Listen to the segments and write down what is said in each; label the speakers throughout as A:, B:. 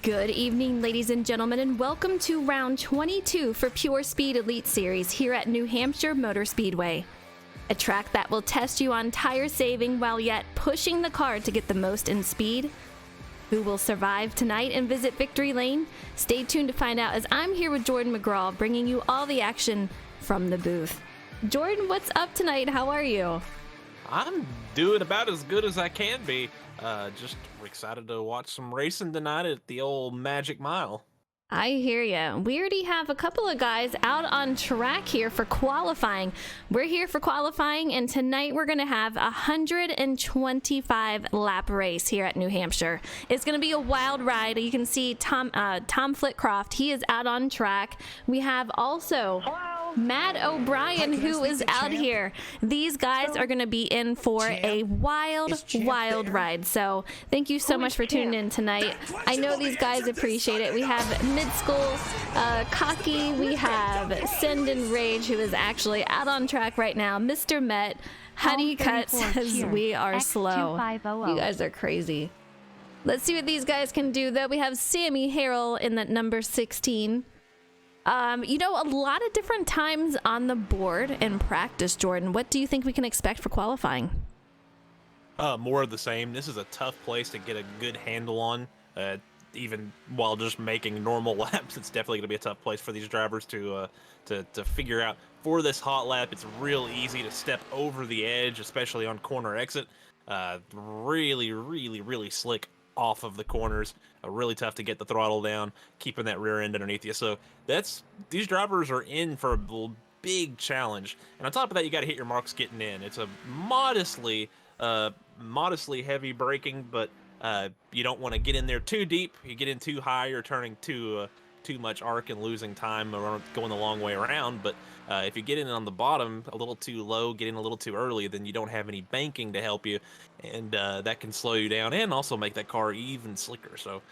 A: Good evening, ladies and gentlemen, and welcome to round 22 for Pure Speed Elite Series here at New Hampshire Motor Speedway. A track that will test you on tire saving while yet pushing the car to get the most in speed. Who will survive tonight and visit Victory Lane? Stay tuned to find out as I'm here with Jordan McGraw bringing you all the action from the booth. Jordan, what's up tonight? How are you?
B: I'm doing about as good as I can be. Just excited to watch some racing tonight at the old Magic Mile.
A: I hear ya. We already have a couple of guys out on track here for qualifying. We're here for qualifying, and tonight we're going to have a 125 lap race here at New Hampshire. It's going to be a wild ride. You can see Tom Flitcroft. He is out on track. We have also Matt O'Brien, who is out here. These guys are going to be in for a wild ride. So thank you so much for tuning in tonight. I know these guys appreciate it. We have Mid-School Cocky. We have Send and Rage, who is actually out on track right now. Mr. Met, Honeycutt says we are slow. You guys are crazy. Let's see what these guys can do, though. We have Sammy Harrell in that number 16. A lot of different times on the board in practice, Jordan. What do you think we can expect for qualifying?
B: More of the same. This is a tough place to get a good handle on. Even while just making normal laps, it's definitely going to be a tough place for these drivers to figure out. For this hot lap, it's real easy to step over the edge, especially on corner exit. Really slick off of the corners. Really tough to get the throttle down, keeping that rear end underneath you. So these drivers are in for a big challenge. And on top of that, you got to hit your marks getting in. It's a modestly heavy braking, but you don't want to get in there too deep. You get in too high, you're turning too much arc and losing time or going the long way around. But if you get in on the bottom a little too low, get in a little too early, then you don't have any banking to help you, and that can slow you down and also make that car even slicker. So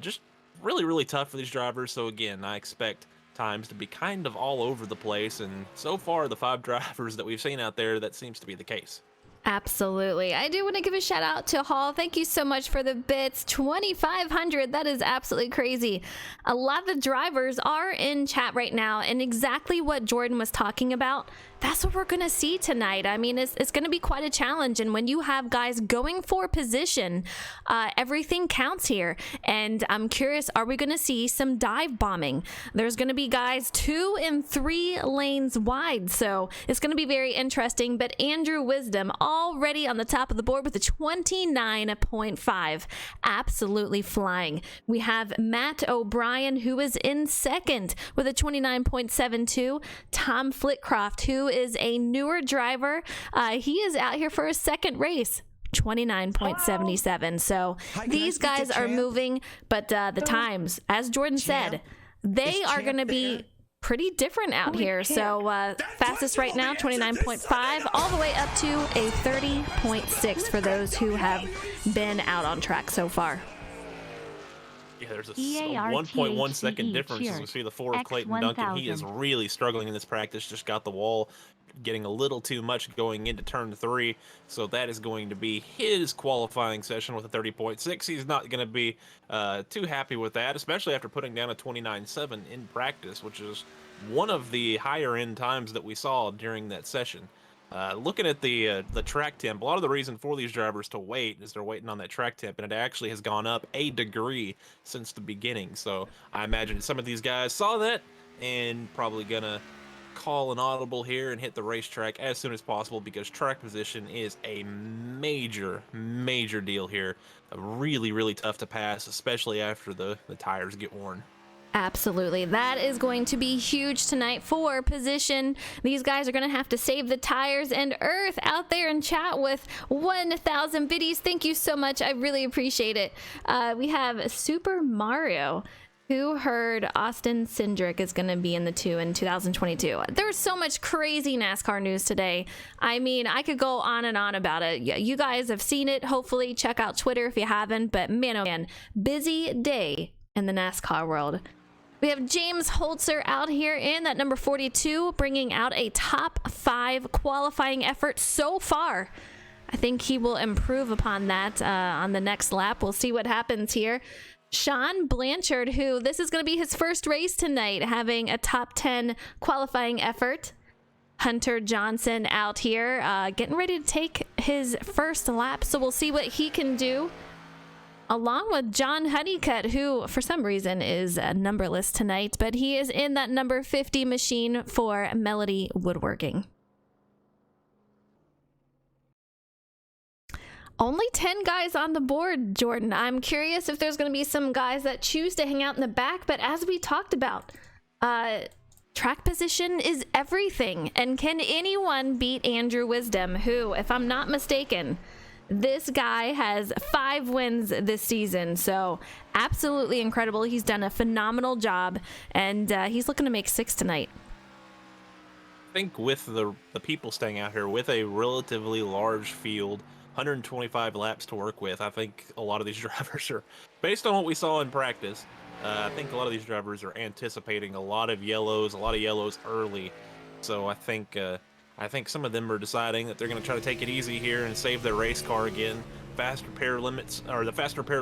B: just really tough for these drivers. So again, I expect times to be kind of all over the place, and so far the 5 drivers that we've seen out there, that seems to be the case.
A: Absolutely. I do want to give a shout out to Hall. Thank you so much for the bits. 2,500. That is absolutely crazy. A lot of the drivers are in chat right now, and exactly what Jordan was talking about, that's what we're going to see tonight. I mean, it's going to be quite a challenge. And when you have guys going for position, everything counts here. And I'm curious, are we going to see some dive bombing? There's going to be guys 2 and 3 lanes wide. So it's going to be very interesting. But Andrew Wisdom already on the top of the board with a 29.5. Absolutely flying. We have Matt O'Brien, who is in second with a 29.72. Tom Flitcroft, who is a newer driver. He is out here for a second race. 29.77. So these guys are moving, but the times, as Jordan said, they are going to be pretty different out here. So fastest right now, 29.5, all the way up to a 30.6 for those who have been out on track so far.
B: Yeah, there's a 1.1 second difference as we see the 4 of Clayton Duncan. He is really struggling in this practice, just got the wall, getting a little too much going into turn 3. So that is going to be his qualifying session with a 30.6. He's not going to be too happy with that, especially after putting down a 29.7 in practice, which is one of the higher end times that we saw during that session. Looking at the track temp, a lot of the reason for these drivers to wait is they're waiting on that track temp, and it actually has gone up a degree since the beginning. So I imagine some of these guys saw that and probably gonna call an audible here and hit the racetrack as soon as possible, because track position is a major deal here. Really tough to pass, especially after the tires get worn.
A: Absolutely. That is going to be huge tonight for position. These guys are going to have to save the tires, and Earth out there in chat with 1,000 biddies. Thank you so much. I really appreciate it. We have Super Mario, who heard Austin Cindric is going to be in the 2 in 2022. There's so much crazy NASCAR news today. I mean, I could go on and on about it. You guys have seen it. Hopefully check out Twitter if you haven't, but man, oh man, busy day in the NASCAR world. We have James Holzer out here in that number 42, bringing out a top 5 qualifying effort so far. I think he will improve upon that on the next lap. We'll see what happens here. Sean Blanchard, who this is going to be his first race tonight, having a top 10 qualifying effort. Hunter Johnson out here getting ready to take his first lap, so we'll see what he can do. Along with John Honeycutt, who for some reason is numberless tonight, but he is in that number 50 machine for Melody Woodworking. Only 10 guys on the board, Jordan. I'm curious if there's going to be some guys that choose to hang out in the back, but as we talked about, track position is everything. And can anyone beat Andrew Wisdom, who, if I'm not mistaken, this guy has 5 wins this season, so absolutely incredible. He's done a phenomenal job, and he's looking to make 6 tonight.
B: I think with the people staying out here with a relatively large field, 125 laps to work with, I think a lot of these drivers are, based on what we saw in practice, I think a lot of these drivers are anticipating a lot of yellows early. So I think some of them are deciding that they're going to try to take it easy here and save their race car again. The fast repair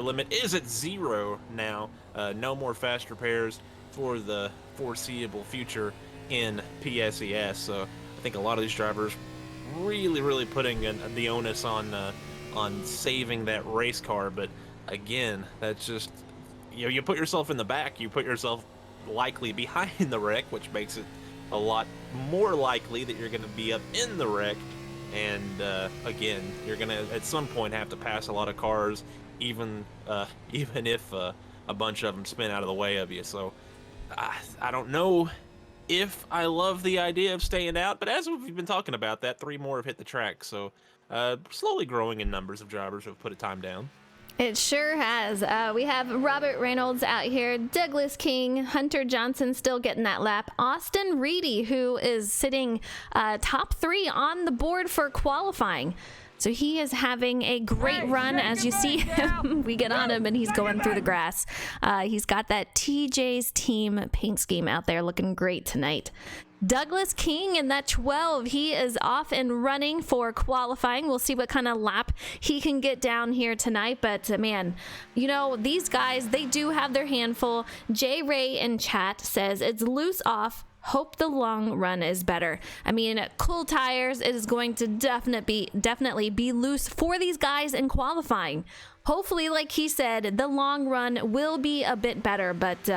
B: limit is at 0 now. No more fast repairs for the foreseeable future in PSES. So I think a lot of these drivers really putting the onus on saving that race car. But again, that's just, you put yourself in the back, you put yourself likely behind the wreck, which makes it a lot more likely that you're going to be up in the wreck. And again, you're going to at some point have to pass a lot of cars, even if a bunch of them spin out of the way of you. So I don't know if I love the idea of staying out, but as we've been talking about that, 3 more have hit the track. So slowly growing in numbers of drivers who have put a time down.
A: It sure has. We have Robert Reynolds out here, Douglas King, Hunter Johnson still getting that lap, Austin Reedy, who is sitting top 3 on the board for qualifying. So he is having a great run. As you see him, we get on him and he's going through the grass. He's got that TJ's team paint scheme out there looking great tonight. Douglas King in that 12, he is off and running for qualifying. We'll see what kind of lap he can get down here tonight. But man, these guys, they do have their handful. J Ray in chat says it's loose off. Hope the long run is better. I mean, cool tires, it is going to definitely be loose for these guys in qualifying. Hopefully, like he said, the long run will be a bit better, but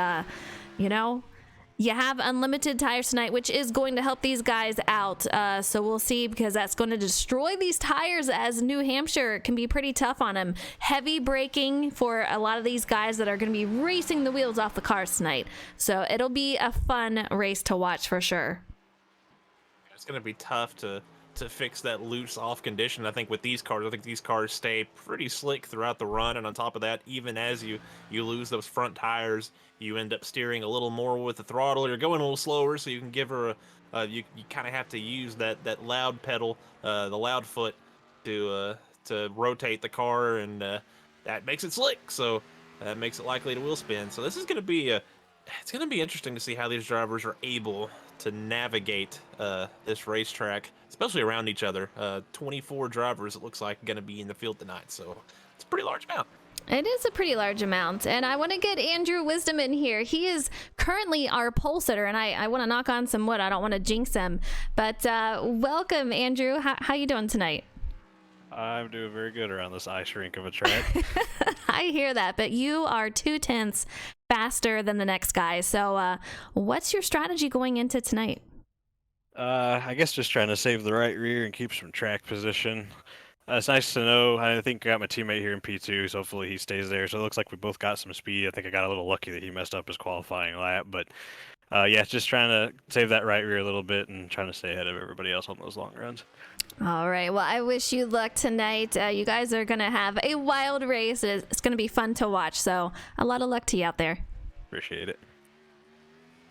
A: you have unlimited tires tonight, which is going to help these guys out. So we'll see, because that's going to destroy these tires, as New Hampshire can be pretty tough on them. Heavy braking for a lot of these guys that are going to be racing the wheels off the cars tonight. So it'll be a fun race to watch for sure.
B: It's going to be tough to fix that loose off condition. I think with these cars, these cars stay pretty slick throughout the run, and on top of that, even as you lose those front tires, you end up steering a little more with the throttle. You're going a little slower, so you can give her you kind of have to use that loud pedal, the loud foot, to rotate the car, and that makes it slick. So that makes it likely to wheel spin. So this is going to be it's going to be interesting to see how these drivers are able to navigate this racetrack, especially around each other. 24 drivers, it looks like, going to be in the field tonight, so it's a pretty large amount.
A: It is a pretty large amount, and I want to get Andrew Wisdom in here. He is currently our pole sitter, and I want to knock on some wood. I don't want to jinx him, but welcome, Andrew. How you doing tonight?
C: I'm doing very good around this ice rink of a track.
A: I hear that, but you are 2/10 faster than the next guy. So what's your strategy going into tonight?
C: I guess just trying to save the right rear and keep some track position. It's nice to know. I think I got my teammate here in P2, so hopefully he stays there. So it looks like we both got some speed. I think I got a little lucky that he messed up his qualifying lap. But yeah, just trying to save that right rear a little bit and trying to stay ahead of everybody else on those long runs.
A: All right. Well, I wish you luck tonight. You guys are going to have a wild race. It's going to be fun to watch. So a lot of luck to you out there.
C: Appreciate it.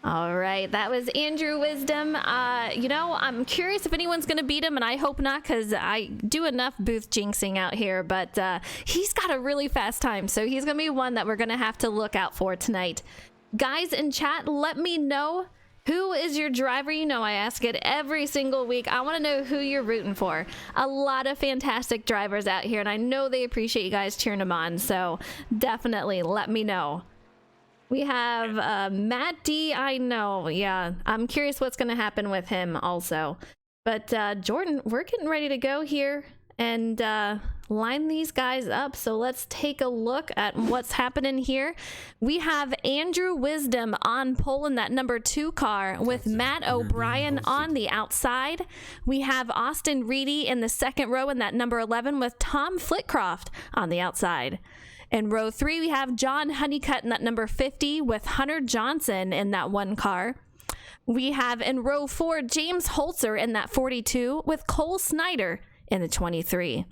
A: All right, that was Andrew Wisdom. I'm curious if anyone's going to beat him, and I hope not, because I do enough booth jinxing out here, but he's got a really fast time, so he's going to be one that we're going to have to look out for tonight. Guys in chat, let me know Who is your driver? You know I ask it every single week. I want to know who you're rooting for. A lot of fantastic drivers out here, and I know they appreciate you guys cheering them on, so definitely let me know. We have Matt D. I know, yeah. I'm curious what's going to happen with him also. But Jordan, we're getting ready to go here and line these guys up. So let's take a look at what's happening here. We have Andrew Wisdom on pole in that number 2 car with Matt O'Brien on the outside. We have Austin Reedy in the second row in that number 11 with Tom Flitcroft on the outside. In row 3, we have John Honeycutt in that number 50 with Hunter Johnson in that 1 car. We have in row 4, James Holzer in that 42 with Cole Snyder in the 23.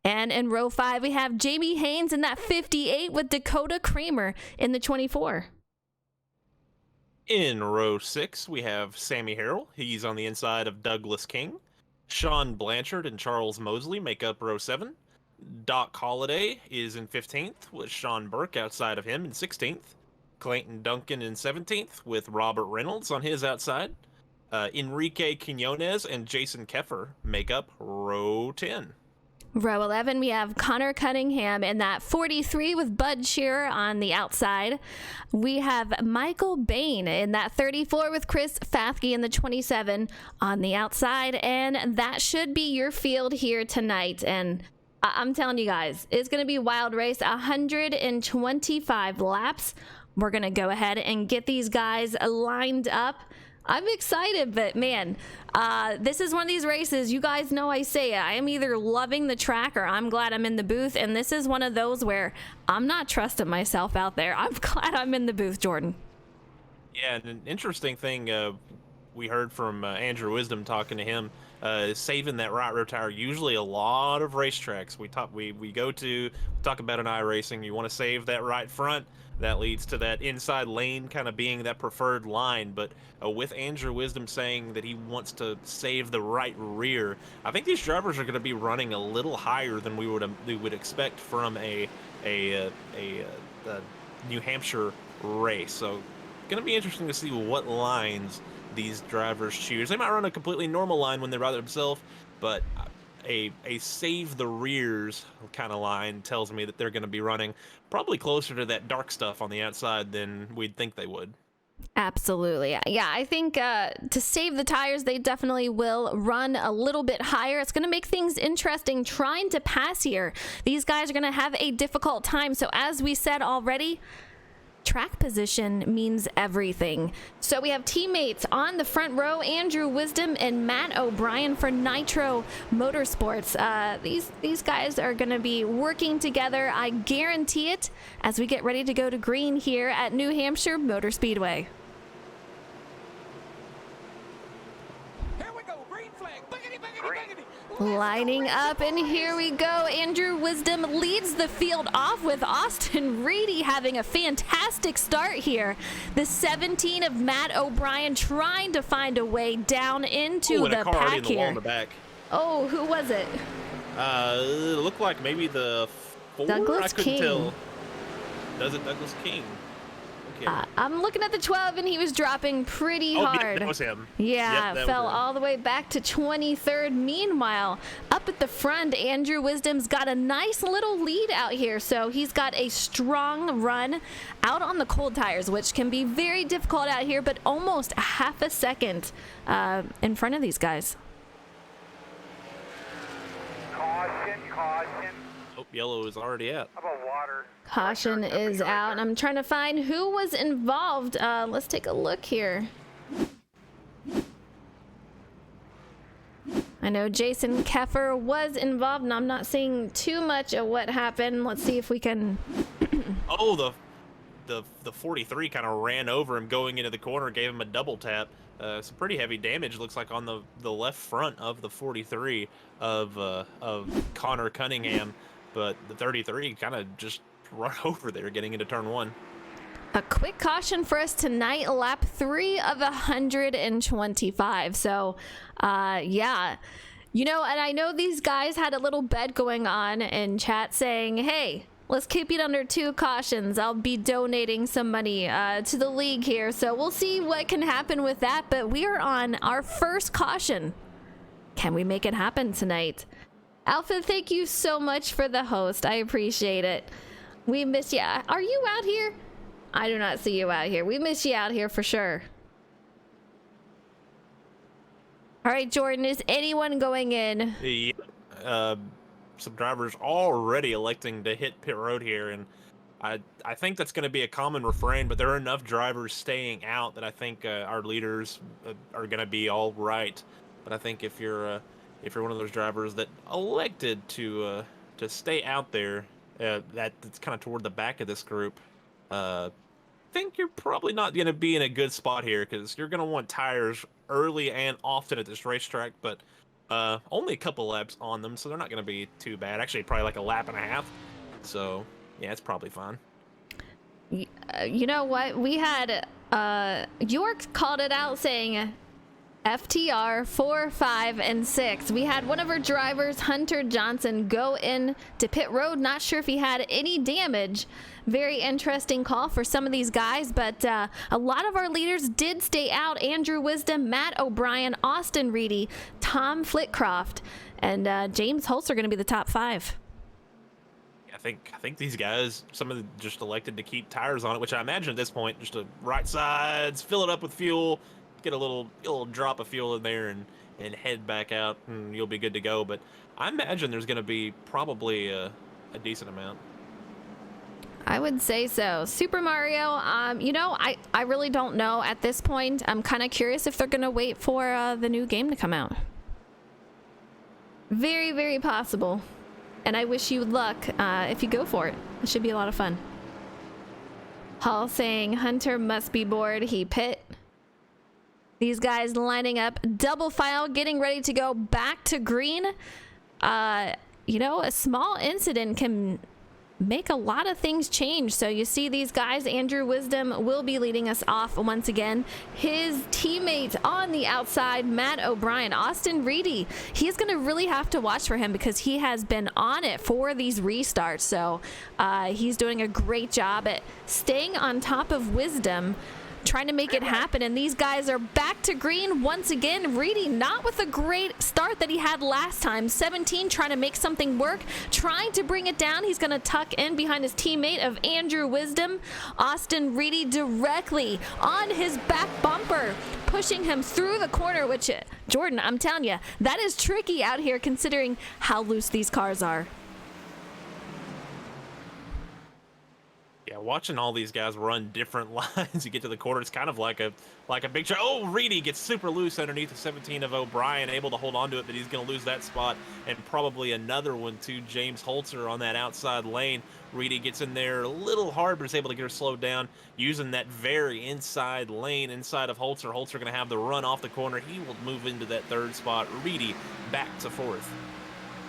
A: And in row 5, we have Jamie Haynes in that 58 with Dakota Kramer in the 24.
B: In row 6, we have Sammy Harrell. He's on the inside of Douglas King. Sean Blanchard and Charles Mosley make up row 7. Doc Holliday is in 15th with Sean Burke outside of him in 16th. Clayton Duncan in 17th with Robert Reynolds on his outside. Enrique Quinones and Jason Keffer make up row 10.
A: Row 11, we have Connor Cunningham in that 43 with Bud Shearer on the outside. We have Michael Bain in that 34 with Chris Fathke in the 27 on the outside. And that should be your field here tonight. And I'm telling you guys, it's going to be a wild race, 125 laps. We're going to go ahead and get these guys lined up. I'm excited, but man, this is one of these races, you guys know I say it, I am either loving the track or I'm glad I'm in the booth, and this is one of those where I'm not trusting myself out there. I'm glad I'm in the booth, Jordan.
B: Yeah, and an interesting thing we heard from Andrew Wisdom talking to him, saving that right rear tire. Usually a lot of racetracks we talk about an iRacing, you want to save that right front. That leads to that inside lane kind of being that preferred line. But with Andrew Wisdom saying that he wants to save the right rear, I think these drivers are going to be running a little higher than we would expect from a New Hampshire race. So going to be interesting to see what lines these drivers choose. They might run a completely normal line when they're by themselves, but a save the rears kind of line tells me that they're going to be running probably closer to that dark stuff on the outside than we'd think they would.
A: Absolutely. Yeah, I think to save the tires, they definitely will run a little bit higher. It's going to make things interesting trying to pass here. These guys are going to have a difficult time. So as we said already, track position means everything. So we have teammates on the front row, Andrew Wisdom and Matt O'Brien for Nitro Motorsports. These guys are going to be working together, I guarantee it, as we get ready to go to green here at New Hampshire Motor Speedway.
D: Here we go, green flag, biggity, biggity, biggity.
A: Lining up, and here we go. Andrew Wisdom leads the field off with Austin Reedy having a fantastic start here. The 17 of Matt O'Brien trying to find a way down into the pack here. Oh, who was it?
B: It looked like maybe the 4.
A: Douglas King.
B: Tell. Does it Douglas King? Okay.
A: I'm looking at the 12, and he was dropping pretty hard.
B: Yeah, that was him.
A: Yeah,
B: yep,
A: fell all the way back to 23rd. Meanwhile, up at the front, Andrew Wisdom's got a nice little lead out here. So he's got a strong run out on the cold tires, which can be very difficult out here, but almost a half a second in front of these guys.
D: Caution, caution.
B: Oh, yellow is already out.
D: How about water?
A: Caution is out. I'm trying to find who was involved. Let's take a look here. I know Jason Keffer was involved, and I'm not seeing too much of what happened. Let's see if we can...
B: Oh, the 43 kind of ran over him going into the corner, gave him a double tap. Some pretty heavy damage, looks like, on the left front of the 43 of Connor Cunningham. But the 33 kind of just run over there getting into turn 1.
A: A quick caution for us tonight, lap 3 of 125. So, yeah. You know, and I know these guys had a little bet going on in chat saying, hey, Let's keep it under 2 cautions. I'll be donating some money to the league here, so we'll see what can happen with that. But we are on our first caution. Can we make it happen tonight? Alpha, thank you so much for the host. I appreciate it. We miss you. Are you out here? I do not see you out here. We miss you out here for sure. All right, Jordan, is anyone going in?
B: Yeah, some drivers already electing to hit pit road here, and I think that's going to be a common refrain, but there are enough drivers staying out that I think our leaders are going to be all right. But I think if you're one of those drivers that elected to stay out there, that's kind of toward the back of this group, I think you're probably not going to be in a good spot here, because you're going to want tires early and often at this racetrack, but only a couple laps on them, so they're not going to be too bad. Actually, probably like a lap and a half. So, yeah, it's probably fine.
A: You know what? We had York called it out saying FTR 4, 5, and 6. We had one of our drivers, Hunter Johnson, go in to pit road. Not sure if he had any damage. Very interesting call for some of these guys, but a lot of our leaders did stay out. Andrew Wisdom, Matt O'Brien, Austin Reedy, Tom Flitcroft, and James Holtz are going to be the top 5.
B: I think these guys, some of them just elected to keep tires on it, which I imagine at this point, just to right sides, fill it up with fuel, get a little drop of fuel in there, and head back out, and you'll be good to go. But I imagine there's going to be probably a decent amount.
A: I would say so. Super Mario, you know, I really don't know at this point. I'm kind of curious if they're going to wait for the new game to come out. Very, very possible. And I wish you luck if you go for it. It should be a lot of fun. Hall saying Hunter must be bored. He pit. These guys lining up double file, getting ready to go back to green. You know, a small incident can make a lot of things change. So you see these guys, Andrew Wisdom will be leading us off once again. His teammate on the outside, Matt O'Brien, Austin Reedy, he's going to really have to watch for him because he has been on it for these restarts. So he's doing a great job at staying on top of Wisdom, trying to make it happen. And these guys are back to green once again. Reedy not with a great start that he had last time. 17 trying to make something work, trying to bring it down. He's going to tuck in behind his teammate of Andrew Wisdom. Austin Reedy directly on his back bumper, pushing him through the corner, which, Jordan, I'm telling you, that is tricky out here considering how loose these cars are.
B: Yeah, watching all these guys run different lines, you get to the corner, it's kind of like a big shot. Oh, Reedy gets super loose underneath the 17 of O'Brien, able to hold on to it, but he's going to lose that spot, and probably another one too. James Holzer on that outside lane. Reedy gets in there a little hard, but is able to get her slowed down using that very inside lane inside of Holzer. Holzer going to have the run off the corner. He will move into that third spot. Reedy back to fourth.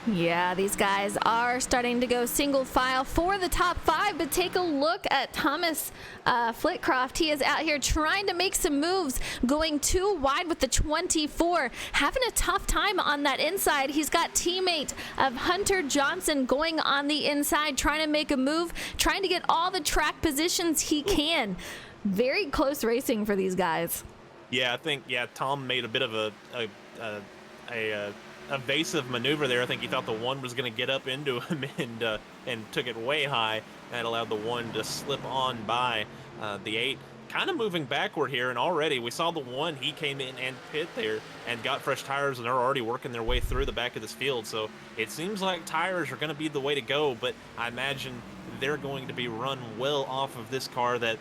A: Yeah, these guys are starting to go single file for the top 5, but take a look at Thomas Flitcroft. He is out here trying to make some moves, going too wide with the 24, having a tough time on that inside. He's got teammate of Hunter Johnson going on the inside, trying to make a move, trying to get all the track positions he can. Very close racing for these guys.
B: Yeah, I think, Tom made a bit of a evasive maneuver there. I think he thought the one was going to get up into him and took it way high. That allowed the one to slip on by the 8. Kind of moving backward here, and already we saw the one, he came in and pit there and got fresh tires, and they're already working their way through the back of this field. So it seems like tires are going to be the way to go, but I imagine they're going to be run well off of this car. That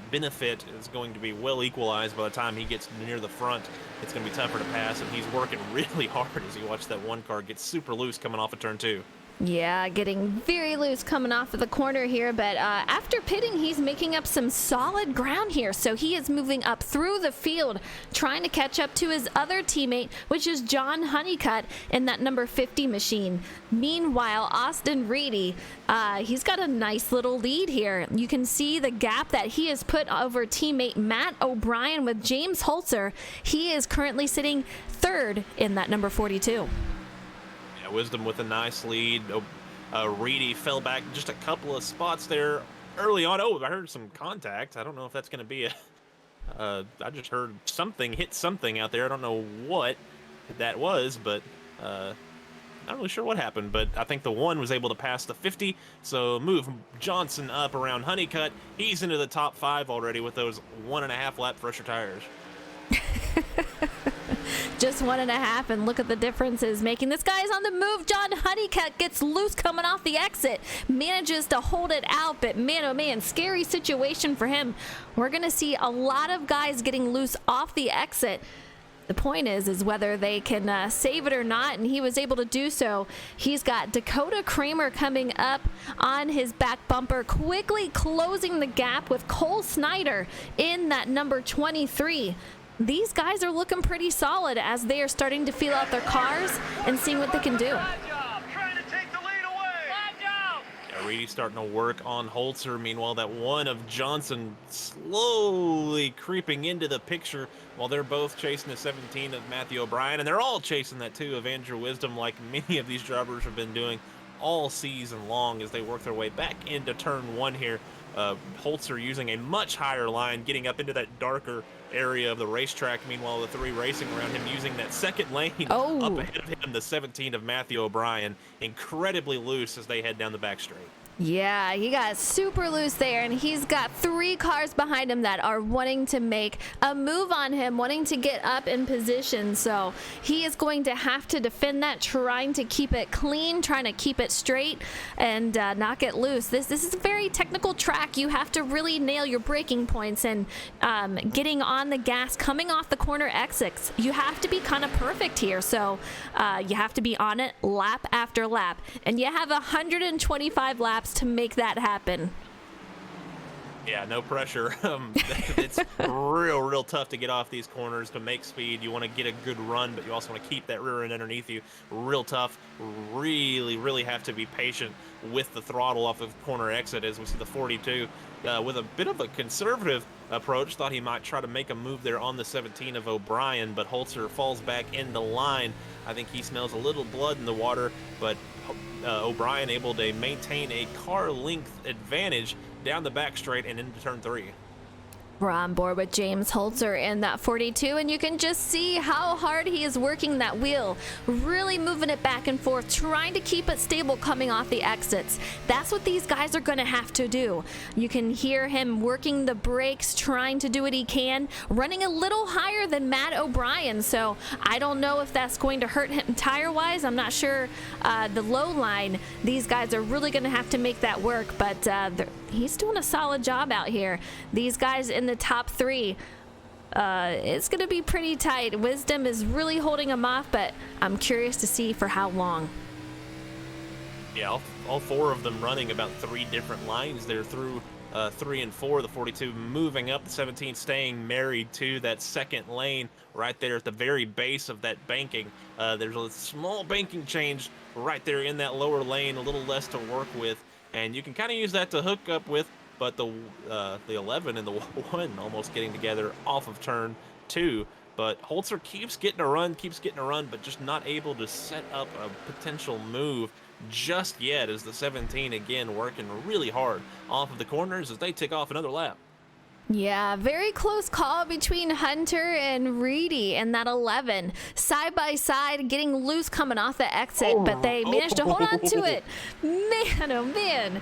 B: benefit is going to be well equalized by the time he gets near the front. It's going to be tougher to pass, and he's working really hard as you watch that one car get super loose coming off of turn 2.
A: Yeah, getting very loose coming off of the corner here, but after pitting, he's making up some solid ground here. So he is moving up through the field, trying to catch up to his other teammate, which is John Honeycutt in that number 50 machine. Meanwhile, Austin Reedy, he's got a nice little lead here. You can see the gap that he has put over teammate Matt O'Brien with James Holzer. He is currently sitting 3rd in that number 42.
B: Wisdom with a nice lead. Reedy fell back just a couple of spots there early on. Oh, I heard some contact. I don't know if that's going to be a... I just heard something hit something out there. I don't know what that was, but not really sure what happened. But I think the one was able to pass the 50, so move Johnson up around Honeycutt. He's into the top 5 already with those 1.5 lap fresher tires.
A: Just 1.5, and look at the differences making. This guy's on the move. John Honeycutt gets loose coming off the exit, manages to hold it out, but man, oh man, scary situation for him. We're gonna see a lot of guys getting loose off the exit. The point is whether they can save it or not, and he was able to do so. He's got Dakota Kramer coming up on his back bumper, quickly closing the gap with Cole Snyder in that number 23. These guys are looking pretty solid as they are starting to feel out their cars and seeing what they can do.
B: Reedy starting to work on Holzer. Meanwhile, that one of Johnson slowly creeping into the picture while they're both chasing the 17 of Matthew O'Brien. And they're all chasing that too of Andrew Wisdom, like many of these drivers have been doing all season long as they work their way back into turn 1 here. Holzer using a much higher line, getting up into that darker area of the racetrack. Meanwhile, the 3 racing around him using that second lane up ahead of him, the 17 of Matthew O'Brien, incredibly loose as they head down the back straight.
A: Yeah, he got super loose there, and he's got 3 cars behind him that are wanting to make a move on him, wanting to get up in position. So he is going to have to defend that, trying to keep it clean, trying to keep it straight, and not get loose. This is a very technical track. You have to really nail your braking points and getting on the gas, coming off the corner exits. You have to be kind of perfect here. So you have to be on it lap after lap, and you have 125 laps to make that happen.
B: Yeah, no pressure. It's real tough to get off these corners to make speed. You want to get a good run, but you also want to keep that rear end underneath you. Real tough. Really have to be patient with the throttle off of corner exit as we see the 42 with a bit of a conservative approach. Thought he might try to make a move there on the 17 of O'Brien, but Holzer falls back into line. I think he smells a little blood in the water, but O'Brien able to maintain a car length advantage down the back straight and into turn 3.
A: We're on board with James Holzer in that 42, and you can just see how hard he is working that wheel, really moving it back and forth, trying to keep it stable coming off the exits. That's what these guys are going to have to do. You can hear him working the brakes, trying to do what he can, running a little higher than Matt O'Brien, so I don't know if that's going to hurt him tire-wise. I'm not sure. The low line, these guys are really going to have to make that work, but he's doing a solid job out here. These guys in the top 3, it's going to be pretty tight. Wisdom is really holding him off, but I'm curious to see for how long.
B: Yeah, all 4 of them running about 3 different lines there through 3 and 4. The 42 moving up, the 17 staying married to that second lane right there at the very base of that banking. There's a small banking change right there in that lower lane, a little less to work with, and you can kind of use that to hook up with. But the 11 and the 1 almost getting together off of turn 2. But Holzer keeps getting a run, but just not able to set up a potential move just yet, as the 17 again working really hard off of the corners as they tick off another lap.
A: Yeah, very close call between Hunter and Reedy and that 11. Side by side, getting loose coming off the exit, but they managed to hold on to it. Man, oh man.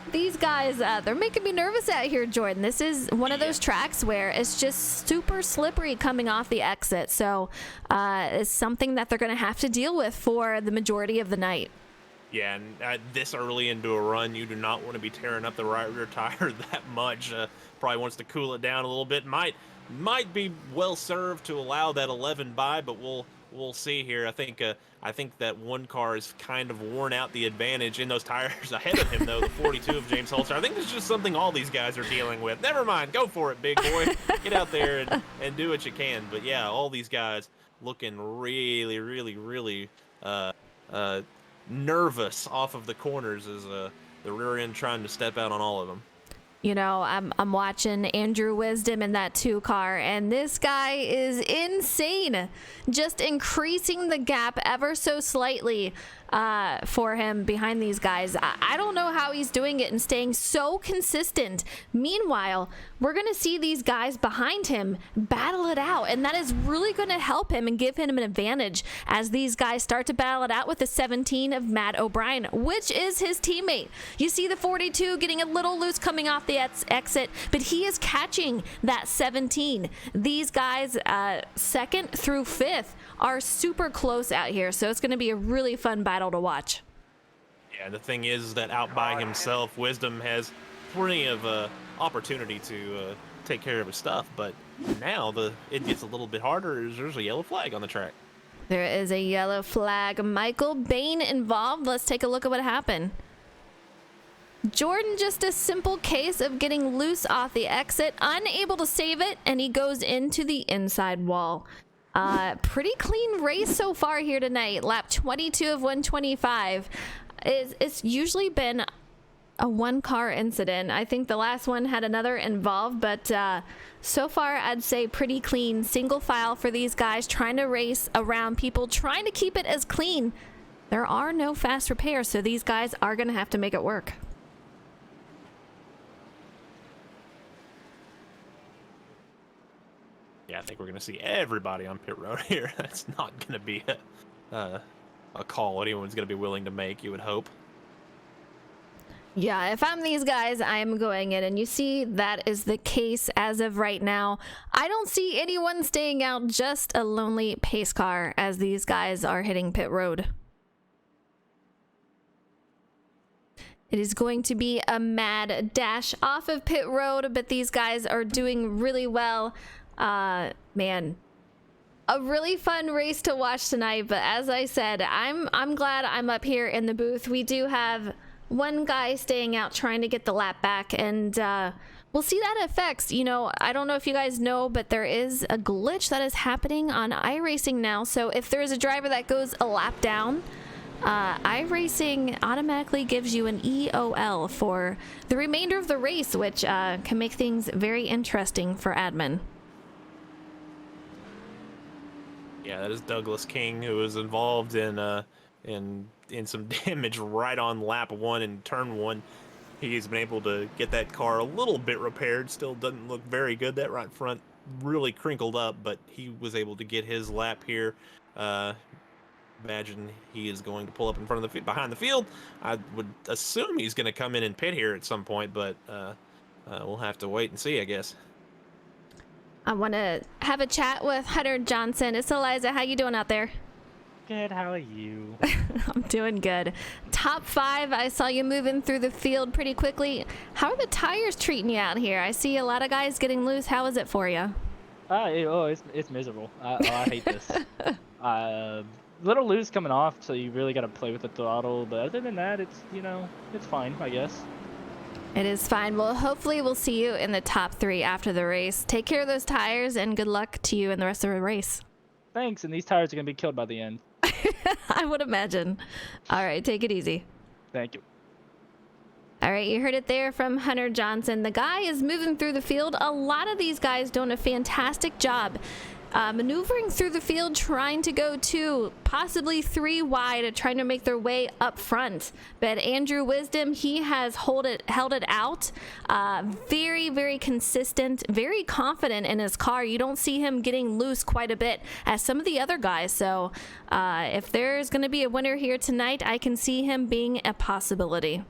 A: These guys, they're making me nervous out here, Jordan. This is one of those tracks where it's just super slippery coming off the exit. So it's something that they're going to have to deal with for the majority of the night.
B: Yeah, and this early into a run, you do not want to be tearing up the right rear tire that much. Probably wants to cool it down a little bit. Might be well served to allow that 11 by, but we'll see here. I think that one car is kind of worn out the advantage in those tires ahead of him, though, the 42 of James Holzer. I think it's just something all these guys are dealing with. Never mind. Go for it, big boy. Get out there and do what you can. But, yeah, all these guys looking really nervous off of the corners as the rear end trying to step out on all of them.
A: You know, I'm watching Andrew Wisdom in that 2 car, and this guy is insane. Just increasing the gap ever so slightly. for him behind these guys. I don't know how he's doing it and staying so consistent. Meanwhile, we're going to see these guys behind him battle it out, and that is really going to help him and give him an advantage as these guys start to battle it out with the 17 of Matt O'Brien, which is his teammate. You see the 42 getting a little loose coming off the exit, but he is catching that 17. These guys, 2nd through 5th, are super close out here, so it's going to be a really fun battle to watch.
B: Yeah, the thing is that out by himself, Wisdom has plenty of opportunity to take care of his stuff, but now it gets a little bit harder as there's a yellow flag on the track.
A: There is a yellow flag. Michael Bain involved. Let's take a look at what happened. Jordan, just a simple case of getting loose off the exit, unable to save it, and he goes into the inside wall. Pretty clean race so far here tonight. Lap 22 of 125. It's usually been a one-car incident. I think the last one had another involved, but so far I'd say pretty clean. Single file for these guys, trying to race around people, trying to keep it as clean. There are no fast repairs, so these guys are going to have to make it work.
B: Yeah, I think we're going to see everybody on pit road here. That's not going to be a call anyone's going to be willing to make, you would hope.
A: Yeah, if I'm these guys, I am going in, and you see that is the case as of right now. I don't see anyone staying out, just a lonely pace car as these guys are hitting pit road. It is going to be a mad dash off of pit road, but these guys are doing really well. Man, a really fun race to watch tonight, but as I said, I'm glad I'm up here in the booth. We do have one guy staying out trying to get the lap back, and we'll see that affects, you know, I don't know if you guys know, but there is a glitch that is happening on iRacing now. So if there's a driver that goes a lap down, iRacing automatically gives you an EOL for the remainder of the race, which can make things very interesting for admin.
B: Yeah, that is Douglas King, who was involved in some damage right on lap 1 and turn 1. He's been able to get that car a little bit repaired. Still doesn't look very good. That right front really crinkled up, but he was able to get his lap here. Imagine he is going to pull up in front of behind the field. I would assume he's going to come in and pit here at some point, but we'll have to wait and see, I guess.
A: I want to have a chat with Hunter Johnson. It's Eliza. How you doing out there?
E: Good. How are you?
A: I'm doing good. Top 5. I saw you moving through the field pretty quickly. How are the tires treating you out here? I see a lot of guys getting loose. How is it for you?
E: It's miserable. I hate this. Little loose coming off, so you really got to play with the throttle. But other than that, it's fine, I guess.
A: It is fine. Well, hopefully we'll see you in the top 3 after the race. Take care of those tires, and good luck to you in the rest of the race.
E: Thanks, and these tires are going to be killed by the end.
A: I would imagine. All right, take it easy.
E: Thank you.
A: All right, you heard it there from Hunter Johnson. The guy is moving through the field. A lot of these guys doing a fantastic job maneuvering through the field, trying to go 2, possibly 3 wide, trying to make their way up front. But Andrew Wisdom, he has held it out. Very, very consistent, very confident in his car. You don't see him getting loose quite a bit as some of the other guys. So if there's going to be a winner here tonight, I can see him being a possibility.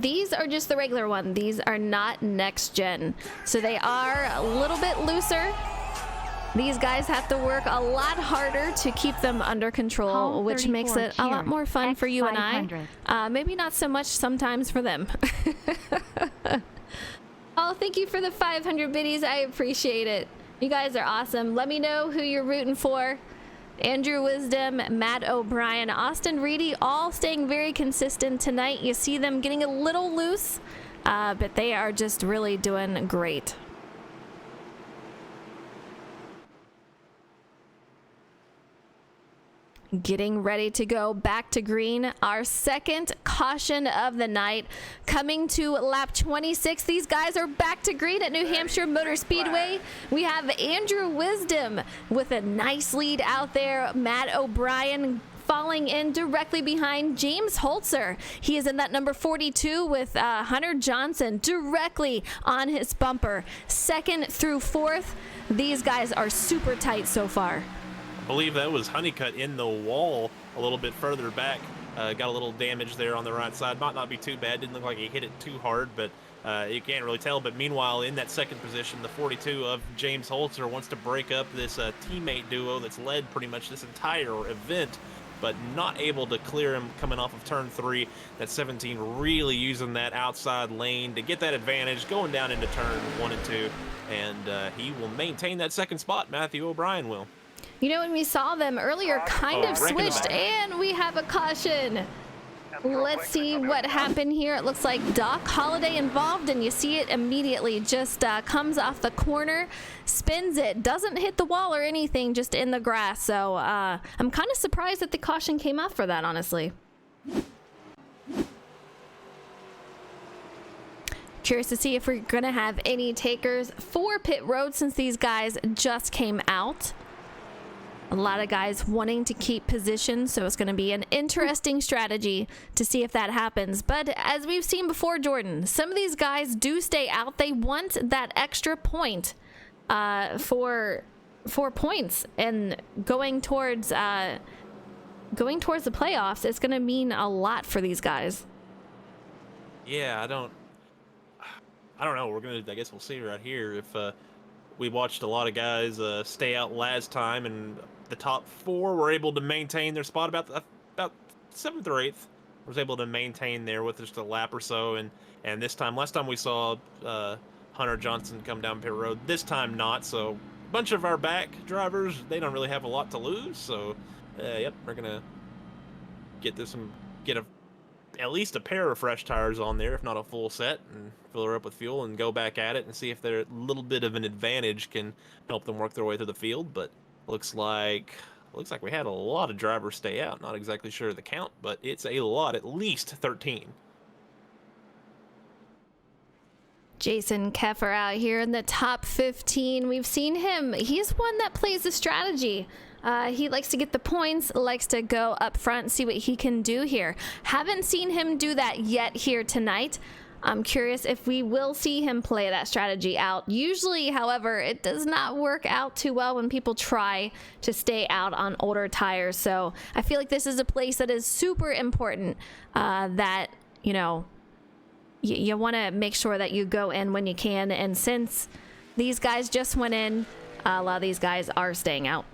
A: These are just the regular one. These are not next gen. So they are a little bit looser. These guys have to work a lot harder to keep them under control, which makes it a lot more fun for you and I. Maybe not so much sometimes for them. Oh, thank you for the 500 biddies. I appreciate it. You guys are awesome. Let me know who you're rooting for. Andrew Wisdom, Matt O'Brien, Austin Reedy, all staying very consistent tonight. You see them getting a little loose, but they are just really doing great. Getting ready to go back to green. Our second caution of the night coming to lap 26. These guys are back to green at New Hampshire Motor Speedway. We have Andrew Wisdom with a nice lead out there. Matt O'Brien falling in directly behind James Holzer. He is in that number 42 with Hunter Johnson directly on his bumper. Second through fourth. These guys are super tight so far.
B: I believe that was Honeycutt in the wall a little bit further back. Got a little damage there on the right side. Might not be too bad. Didn't look like he hit it too hard, but you can't really tell. But meanwhile, in that second position, the 42 of James Holzer wants to break up this teammate duo that's led pretty much this entire event, but not able to clear him coming off of turn 3. That 17 really using that outside lane to get that advantage, going down into turn 1 and 2, and he will maintain that second spot. Matthew O'Brien will.
A: You know, when we saw them earlier, kind of switched, and we have a caution. Let's see what happened here. It looks like Doc Holliday involved, and you see it immediately. Just comes off the corner, spins it, doesn't hit the wall or anything, just in the grass. So I'm kind of surprised that the caution came out for that, honestly. Curious to see if we're going to have any takers for pit road since these guys just came out. A lot of guys wanting to keep position, so it's going to be an interesting strategy to see if that happens. But as we've seen before, Jordan, some of these guys do stay out. They want that extra point for points, and going towards the playoffs, it's going to mean a lot for these guys.
B: Yeah, I don't know. I guess we'll see right here if we watched a lot of guys stay out last time, and the top 4 were able to maintain their spot. About 7th or 8th was able to maintain there with just a lap or so, and this time, last time we saw Hunter Johnson come down pit road. This time not. So a bunch of our back drivers, they don't really have a lot to lose. So yep, we're gonna get at least a pair of fresh tires on there, if not a full set, and fill her up with fuel and go back at it and see if they're a little bit of an advantage can help them work their way through the field. But looks like we had a lot of drivers stay out. Not exactly sure of the count, but it's a lot, at least 13.
A: Jason Keffer out here in the top 15. We've seen him. He's one that plays the strategy. He likes to get the points, likes to go up front, see what he can do here. Haven't seen him do that yet here tonight. I'm curious if we will see him play that strategy out. Usually, however, it does not work out too well when people try to stay out on older tires. So I feel like this is a place that is super important, that, you know, you want to make sure that you go in when you can. And since these guys just went in, a lot of these guys are staying out.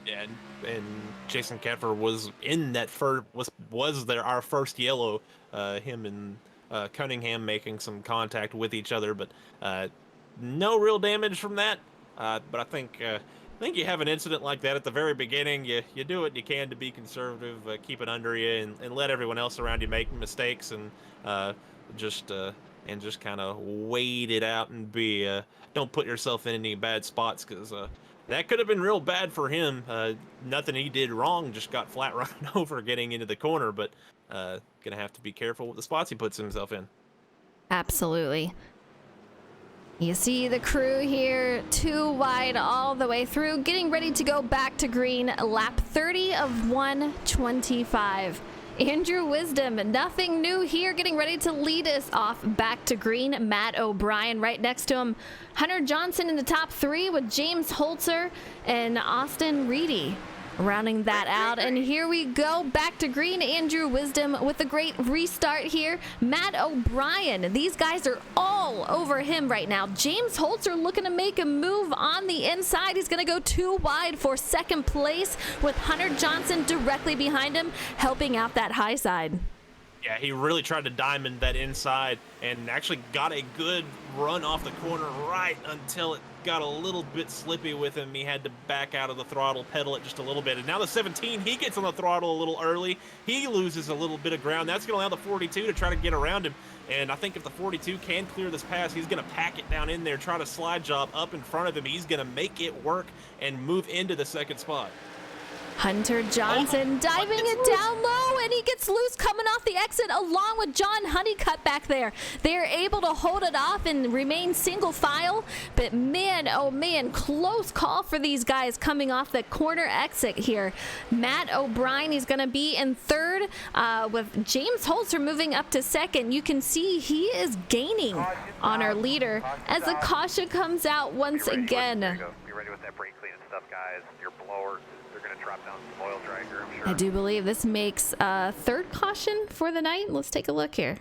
B: Yeah, and Jason Keffer was in that our first yellow. Him and Cunningham making some contact with each other, but no real damage from that. But I think you have an incident like that at the very beginning. You do what you can to be conservative, keep it under you, and let everyone else around you make mistakes, and just kind of wait it out and don't put yourself in any bad spots, because that could have been real bad for him. Nothing he did wrong, just got flat run over getting into the corner, but gonna have to be careful with the spots he puts himself in.
A: Absolutely. You see the crew here, 2 wide all the way through, getting ready to go back to green, lap 30 of 125. Andrew Wisdom, nothing new here, getting ready to lead us off back to green. Matt O'Brien right next to him. Hunter Johnson in the top 3 with James Holzer and Austin Reedy rounding that out. And here we go back to green. Andrew Wisdom with a great restart here. Matt O'Brien, these guys are all over him right now. James Holzer looking to make a move on the inside. He's going to go 2 wide for second place with Hunter Johnson directly behind him, helping out that high side.
B: Yeah, he really tried to diamond that inside and actually got a good run off the corner right until it got a little bit slippy with him. He had to back out of the throttle, pedal it just a little bit. And now the 17, he gets on the throttle a little early. He loses a little bit of ground. That's going to allow the 42 to try to get around him. And I think if the 42 can clear this pass, he's going to pack it down in there, try to slide job up in front of him. He's going to make it work and move into the second spot.
A: Hunter Johnson diving it down low, and he gets loose coming off the exit along with John Honeycutt back there. They're able to hold it off and remain single file, but man, oh man, close call for these guys coming off the corner exit here. Matt O'Brien, he's going to be in third with James Holzer moving up to second. You can see he is gaining on our leader as the caution comes out once again.
F: Be ready with that brake clean and stuff, guys. Your blowers, they're going to drop down some oil dragger, I'm sure.
A: I do believe this makes third caution for the night. Let's take a look here.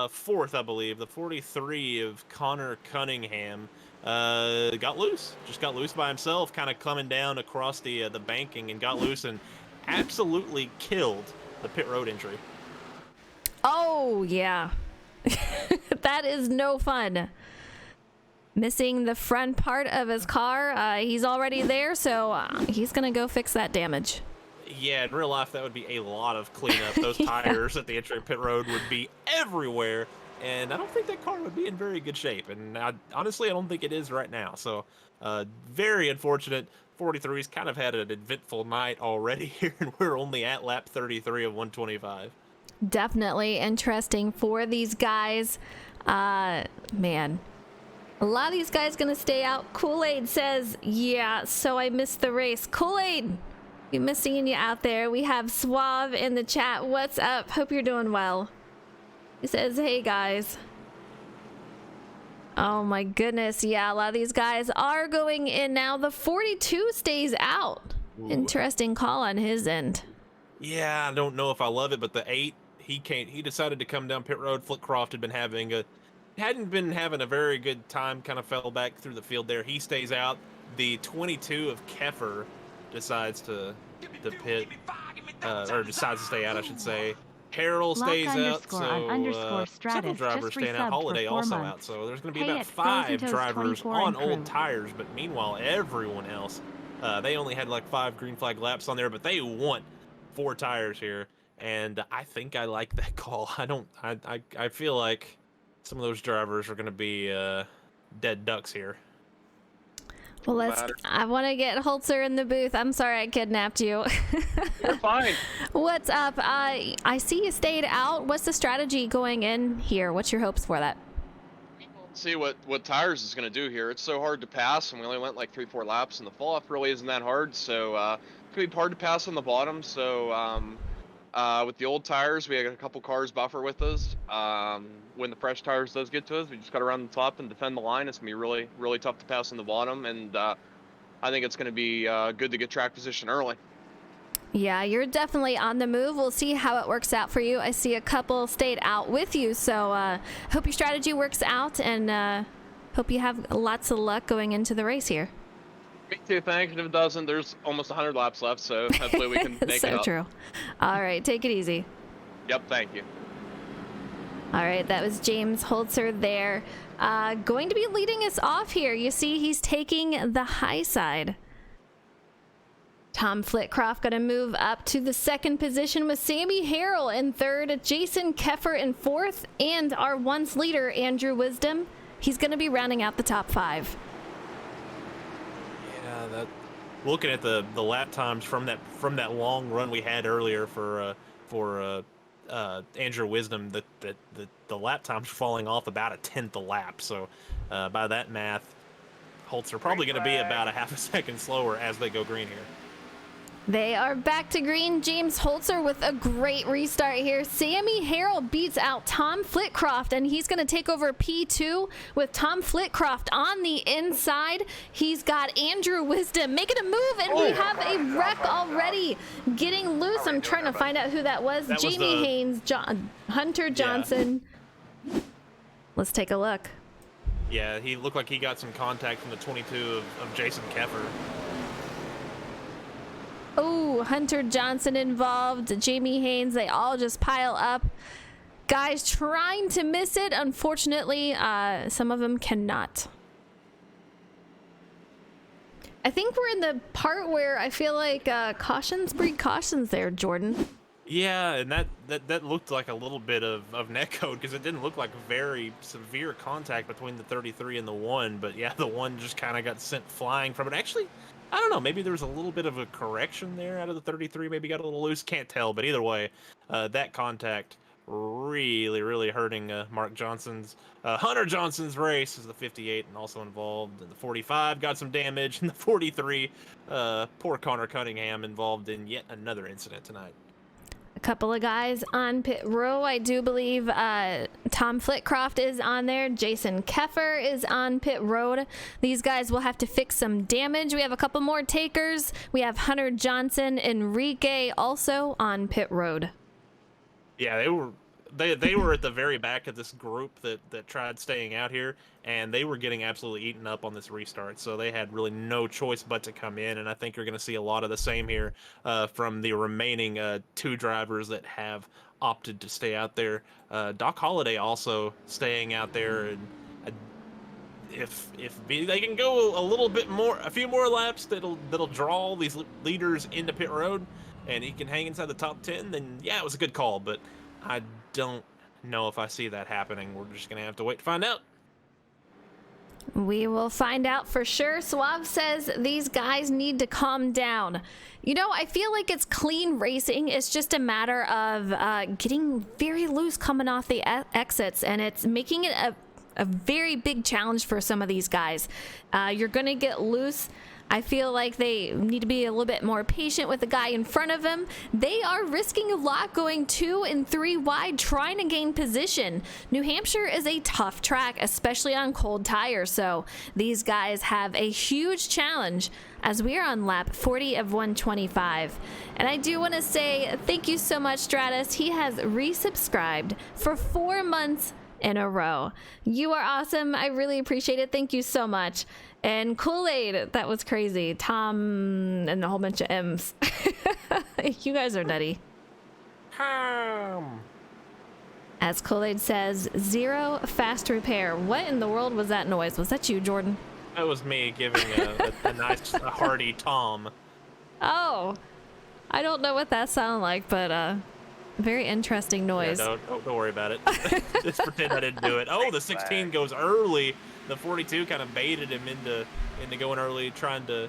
B: Fourth, I believe. The 43 of Connor Cunningham got loose. Just got loose by himself, kind of coming down across the banking and got loose and absolutely killed the pit road entry.
A: Oh, yeah. That is no fun. Missing the front part of his car. He's already there, so he's going to go fix that damage.
B: Yeah, in real life, that would be a lot of cleanup. Those tires at the entry of pit road would be everywhere, and I don't think that car would be in very good shape. And honestly, I don't think it is right now. So, very unfortunate. 43's kind of had an eventful night already here, and we're only at lap 33 of 125.
A: Definitely interesting for these guys. Man, a lot of these guys gonna stay out. Kool-Aid says, yeah, so I missed the race. Kool-Aid, we miss seeing you out there. We have Suave in the chat. What's up? Hope you're doing well. He says, hey guys. Oh my goodness. Yeah, a lot of these guys are going in now. The 42 stays out.
B: Ooh.
A: Interesting call on his end.
B: Yeah, I don't know if I love it, but the 8, he decided to come down pit road. Flitcroft hadn't been having a very good time, kind of fell back through the field there. He stays out. The 22 of Keffer decides to pit, or decides to stay out, I should say. Harold stays out, so several drivers staying out. Holiday also out, so there's going to be about 5 drivers on old tires, but meanwhile, everyone else, they only had like 5 green flag laps on there, but they want 4 tires here, and I think I like that call. I feel like some of those drivers are going to be dead ducks here.
A: Well, I want to get Holzer in the booth. I'm sorry I kidnapped you.
G: You're fine.
A: What's up? I see you stayed out. What's the strategy going in here? What's your hopes for that?
G: Let's see what Tires is going to do here. It's so hard to pass, and we only went like 3-4 laps, and the fall off really isn't that hard. So it's going to be hard to pass on the bottom. So with the old tires, we got a couple cars buffer with us. When the fresh tires does get to us, we just got to run the top and defend the line. It's going to be really, really tough to pass on the bottom, and I think it's going to be good to get track position early.
A: Yeah, you're definitely on the move. We'll see how it works out for you. I see a couple stayed out with you, so hope your strategy works out, and hope you have lots of luck going into the race here.
G: Me too, thanks. And if it doesn't, there's almost 100 laps left, so hopefully we can make it up.
A: So true. All right, take it easy.
G: Yep, thank you.
A: All right, that was James Holzer there. Going to be leading us off here. You see he's taking the high side. Tom Flitcroft going to move up to the second position with Sammy Harrell in third, Jason Keffer in fourth, and our once leader, Andrew Wisdom. He's going to be rounding out the top 5.
B: Yeah, looking at the lap times from that long run we had earlier for Andrew Wisdom, the lap times are falling off about a 10th a lap. So by that math, Holtz are probably going to be about a half a second slower as they go green here.
A: They are back to green. James Holzer with a great restart here. Sammy Harrell beats out Tom Flitcroft, and he's going to take over P2 with Tom Flitcroft on the inside. He's got Andrew Wisdom making a move, and we have a wreck already getting loose. I'm trying to find out who that was. Jamie Haynes, Hunter Johnson. Yeah. Let's take a look.
B: Yeah, he looked like he got some contact from the 22 of Jason Keffer.
A: Oh, Hunter Johnson involved, Jamie Haynes, they all just pile up. Guys trying to miss it. Unfortunately, some of them cannot. I think we're in the part where I feel like cautions breed cautions there, Jordan.
B: Yeah, and that looked like a little bit of netcode, because it didn't look like very severe contact between the 33 and the 1, but yeah, the 1 just kind of got sent flying from it. Actually, I don't know. Maybe there was a little bit of a correction there out of the 33. Maybe got a little loose. Can't tell. But either way, that contact really hurting Hunter Johnson's race is the 58 and also involved in the 45. Got some damage. And the 43, poor Connor Cunningham involved in yet another incident tonight.
A: A couple of guys on pit row. I do believe Tom Flitcroft is on there. Jason Keffer is on pit road. These guys will have to fix some damage. We have a couple more takers. We have Hunter Johnson, Enrique also on pit road.
B: Yeah, they were at the very back of this group that tried staying out here, and they were getting absolutely eaten up on this restart. So they had really no choice but to come in, and I think you're going to see a lot of the same here from the remaining 2 drivers that have opted to stay out there. Doc Holliday also staying out there, and if they can go a few more laps that'll draw these leaders into pit road, and he can hang inside the top 10, then yeah, it was a good call. But I don't know if I see that happening. We're just gonna have to wait to find out.
A: We will find out for sure. Suave says these guys need to calm down. You know, I feel like it's clean racing. It's just a matter of getting very loose coming off the exits, and it's making it a very big challenge for some of these guys. You're gonna get loose. I feel like they need to be a little bit more patient with the guy in front of him. They are risking a lot going 2 and 3 wide, trying to gain position. New Hampshire is a tough track, especially on cold tires, so these guys have a huge challenge as we are on lap 40 of 125. And I do want to say thank you so much, Stratus. He has resubscribed for 4 months in a row. You are awesome. I really appreciate it. Thank you so much. And Kool-Aid, that was crazy. Tom and a whole bunch of M's. You guys are nutty. As Kool-Aid says, 0 fast repair. What in the world was that noise? Was that you, Jordan?
B: That was me giving a nice, hearty Tom.
A: Oh, I don't know what that sounded like, but very interesting noise.
B: Yeah, don't worry about it. Just pretend I didn't do it. Oh, the 16 goes early. The 42 kind of baited him into going early, trying to.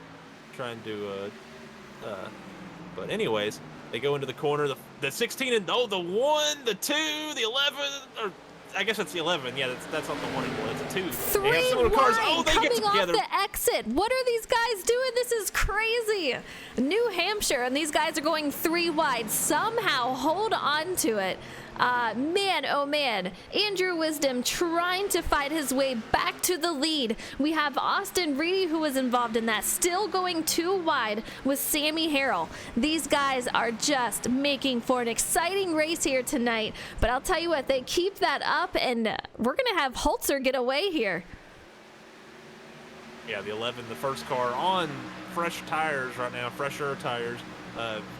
B: But anyways, they go into the corner. The 16 and the 1, the 2, the 11, or I guess that's the 11. Yeah, that's not the 1 anymore. That's a 2.
A: 3
B: they have
A: wide
B: cars. Oh, they
A: coming
B: get together.
A: off the exit. What are these guys doing? This is crazy. New Hampshire, and these guys are going 3 wide. Somehow hold on to it. Man, oh man, Andrew Wisdom trying to fight his way back to the lead. We have Austin Reedy, who was involved in that, still going 2 wide with Sammy Harrell. These guys are just making for an exciting race here tonight. But I'll tell you what, they keep that up, and we're going to have Holzer get away here.
B: Yeah, the 11, the first car on fresh tires right now, fresher tires.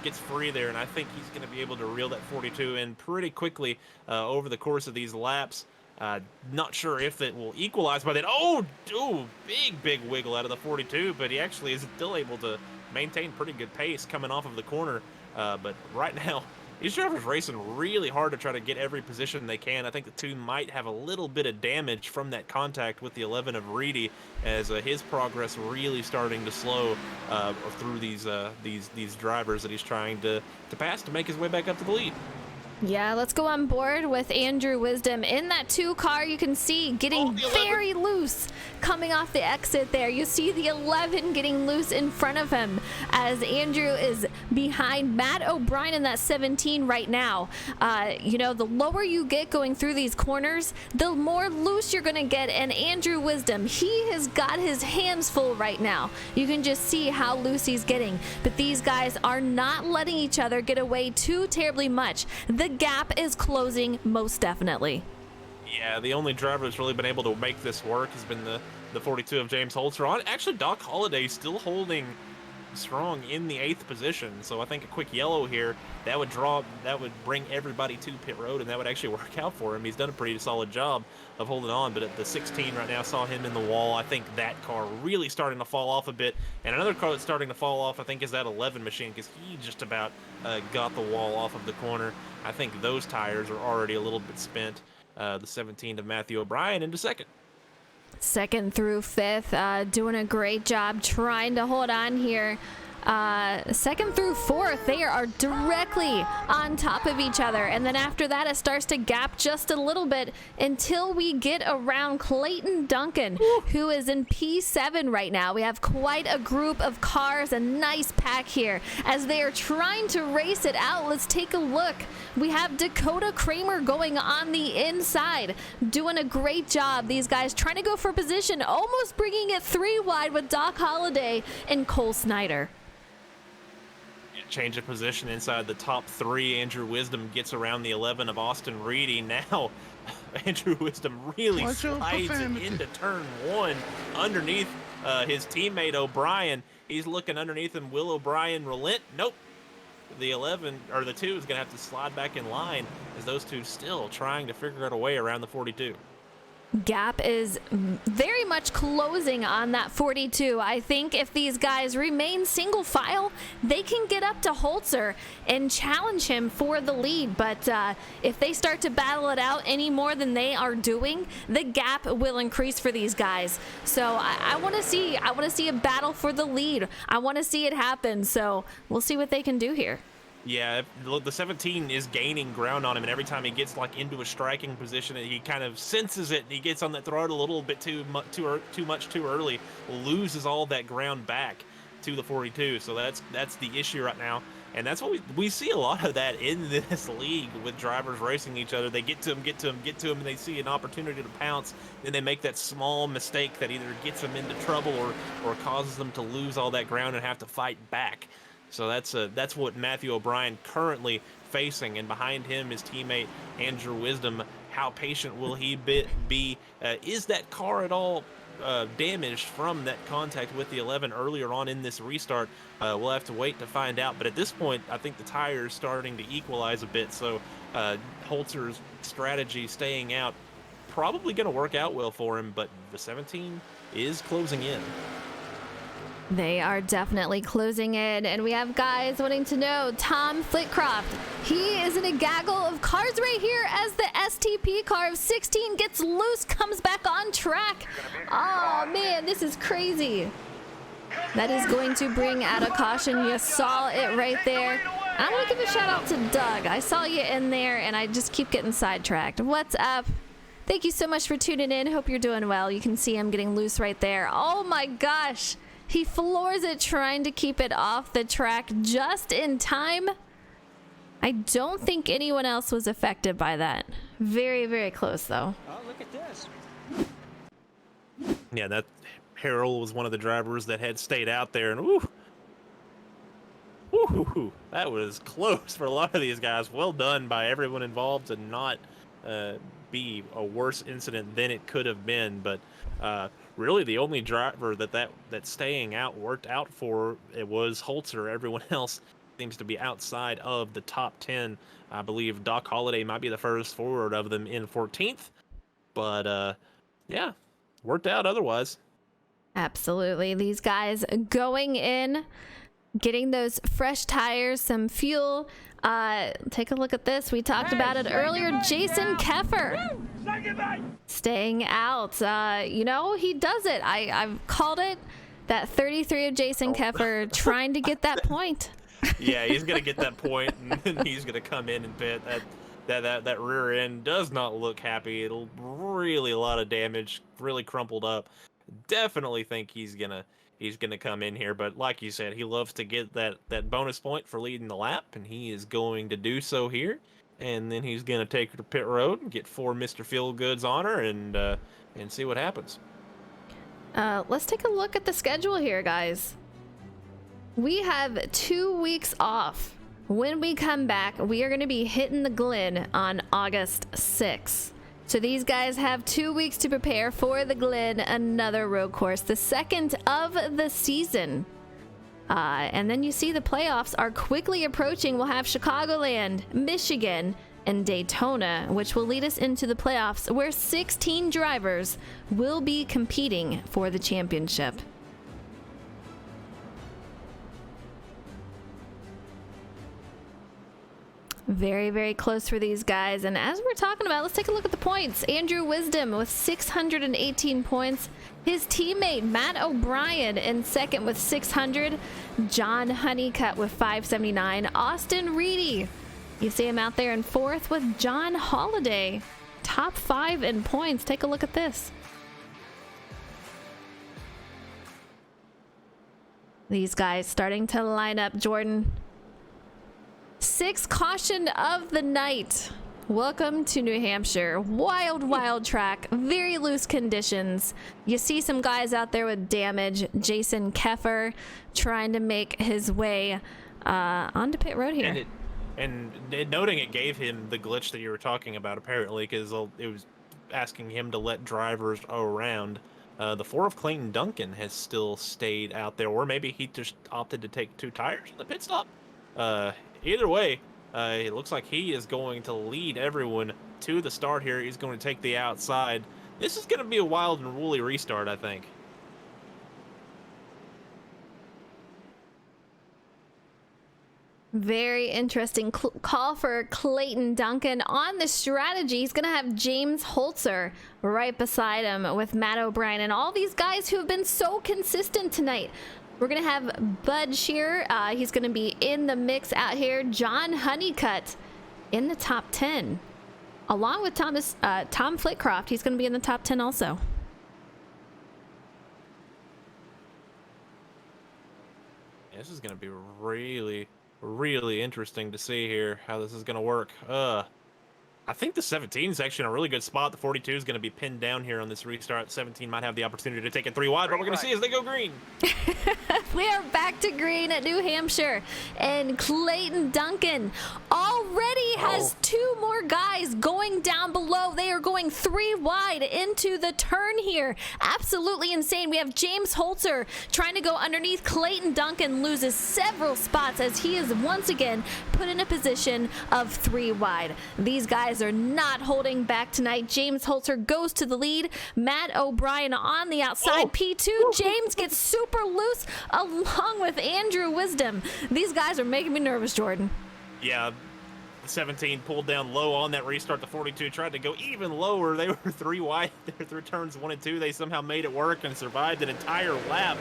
B: Gets free there, and I think he's going to be able to reel that 42 in pretty quickly over the course of these laps. Not sure if it will equalize by then. Oh, big wiggle out of the 42, but he actually is still able to maintain pretty good pace coming off of the corner. But right now, these drivers racing really hard to try to get every position they can. I think the 2 might have a little bit of damage from that contact with the 11 of Reedy, as his progress really starting to slow through these drivers that he's trying to pass to make his way back up to the lead.
A: Yeah, let's go on board with Andrew Wisdom. In that 2 car, you can see getting very loose coming off the exit there. You see the 11 getting loose in front of him as Andrew is behind Matt O'Brien in that 17 right now. You know, the lower you get going through these corners, the more loose you're going to get. And Andrew Wisdom, he has got his hands full right now. You can just see how loose he's getting. But these guys are not letting each other get away too terribly much. The gap is closing most definitely.
B: Yeah, the only driver that's really been able to make this work has been the 42 of James Holzer. Actually, Doc Holliday still holding strong in the 8th position, so I think a quick yellow here that would bring everybody to pit road, and that would actually work out for him. He's done a pretty solid job of holding on, but at the 16 right now saw him in the wall. I think that car really starting to fall off a bit, and another car that's starting to fall off I think is that 11 machine, because he just about got the wall off of the corner. I think those tires are already a little bit spent. The 17 of Matthew O'Brien into second.
A: Second through fifth, doing a great job trying to hold on here. Second through fourth, they are directly on top of each other, and then after that it starts to gap just a little bit until we get around Clayton Duncan, who is in P7 right now. We have quite a group of cars, a nice pack here as they are trying to race it out. Let's take a look. We have Dakota Kramer going on the inside, doing a great job. These guys trying to go for position, almost bringing it 3 wide with Doc Holliday and Cole Snyder.
B: Change of position inside the top 3. Andrew Wisdom gets around the 11 of Austin Reedy. Now Andrew Wisdom really slides it into turn 1 underneath his teammate O'Brien. He's looking underneath him. Will O'Brien relent? Nope. The 11 or the 2 is going to have to slide back in line as those two still trying to figure out a way around the 42.
A: Gap is very much closing on that 42. I think if these guys remain single file, they can get up to Holzer and challenge him for the lead. But if they start to battle it out any more than they are doing, the gap will increase for these guys. So I want to see a battle for the lead. I want to see it happen. So we'll see what they can do here.
B: Yeah, the 17 is gaining ground on him, and every time he gets like into a striking position, he kind of senses it, and he gets on that throttle a little bit too much too early, loses all that ground back to the 42. So that's the issue right now, and that's what we see a lot of that in this league with drivers racing each other. They get to him, and they see an opportunity to pounce, then they make that small mistake that either gets them into trouble or causes them to lose all that ground and have to fight back. So that's what Matthew O'Brien currently facing, and behind him his teammate Andrew Wisdom. How patient will he be? Is that car at all damaged from that contact with the 11 earlier on in this restart? We'll have to wait to find out. But at this point, I think the tire is starting to equalize a bit. So Holzer's strategy staying out probably going to work out well for him. But the 17 is closing in.
A: They are definitely closing in, and we have guys wanting to know Tom Flitcroft. He is in a gaggle of cars right here as the STP car of 16 gets loose, comes back on track. Oh man, this is crazy. That is going to bring out a caution. You saw it right there. I'm gonna give a shout out to Doug. I saw you in there and I just keep getting sidetracked. What's up? Thank you so much for tuning in. Hope you're doing well. You can see him getting loose right there. Oh my gosh. He floors it, trying to keep it off the track just in time. I don't think anyone else was affected by that. Very, very close, though.
D: Oh, look at this.
B: Yeah, that Harold was one of the drivers that had stayed out there, and that was close for a lot of these guys. Well done by everyone involved to not be a worse incident than it could have been, but really the only driver that staying out worked out for, it was Holzer. Everyone else seems to be outside of the top 10. I believe Doc Holliday might be the first forward of them in 14th, but yeah, worked out otherwise.
A: Absolutely. These guys going in, getting those fresh tires, some fuel. Take a look at this. We talked about it earlier. Jason Keffer staying out. You know, he does it. I've called it. That 33 of Jason Keffer trying to get that point.
B: Yeah, he's gonna get that point, and he's gonna come in and pit. That rear end does not look happy. It'll really a lot of damage, really crumpled up. Definitely think he's gonna come in here, but like you said, he loves to get that bonus point for leading the lap, and he is going to do so here. And then he's gonna take her to pit road and get 4 Mr. Feelgood's on her, and see what happens.
A: Let's take a look at the schedule here, guys. We have 2 weeks off. When we come back, we are going to be hitting the Glen on August 6th. So these guys have 2 weeks to prepare for the Glen, another road course, the second of the season. And then you see the playoffs are quickly approaching. We'll have Chicagoland, Michigan, and Daytona, which will lead us into the playoffs where 16 drivers will be competing for the championship. Very, very close for these guys. And as we're talking about, let's take a look at the points. Andrew Wisdom with 618 points. His teammate, Matt O'Brien, in second with 600. John Honeycutt with 579. Austin Reedy, you see him out there in fourth with John Holiday. Top 5 in points. Take a look at this. These guys starting to line up, Jordan. 6th caution of the night. Welcome to New Hampshire. Wild, wild track. Very loose conditions. You see some guys out there with damage. Jason Keffer trying to make his way onto pit road here.
B: And noting it gave him the glitch that you were talking about, apparently, because it was asking him to let drivers around. The 4 of Clayton Duncan has still stayed out there, or maybe he just opted to take 2 tires in the pit stop. Either way, it looks like he is going to lead everyone to the start here. He's going to take the outside. This is going to be a wild and woolly restart, I think.
A: Very interesting call for Clayton Duncan. On the strategy, he's going to have James Holzer right beside him with Matt O'Brien and all these guys who have been so consistent tonight. We're going to have Bud Shear. He's going to be in the mix out here. John Honeycutt in the top 10. Along with Tom Flitcroft. He's going to be in the top 10 also.
B: This is going to be really, really interesting to see here how this is going to work. I think the 17 is actually in a really good spot. The 42 is going to be pinned down here on this restart. 17 might have the opportunity to take it 3 wide. What we're going to see is they go green.
A: We are back to green at New Hampshire. And Clayton Duncan already has 2 more guys going down below. They are going 3 wide into the turn here. Absolutely insane. We have James Holzer trying to go underneath. Clayton Duncan loses several spots as he is once again put in a position of 3 wide. These guys are not holding back tonight. James Holzer goes to the lead. Matt O'Brien on the outside. P2. James gets super loose along with Andrew Wisdom. These guys are making me nervous, Jordan.
B: Yeah, the 17 pulled down low on that restart. The 42 tried to go even lower. They were 3 wide there through turns 1 and 2. They somehow made it work and survived an entire lap.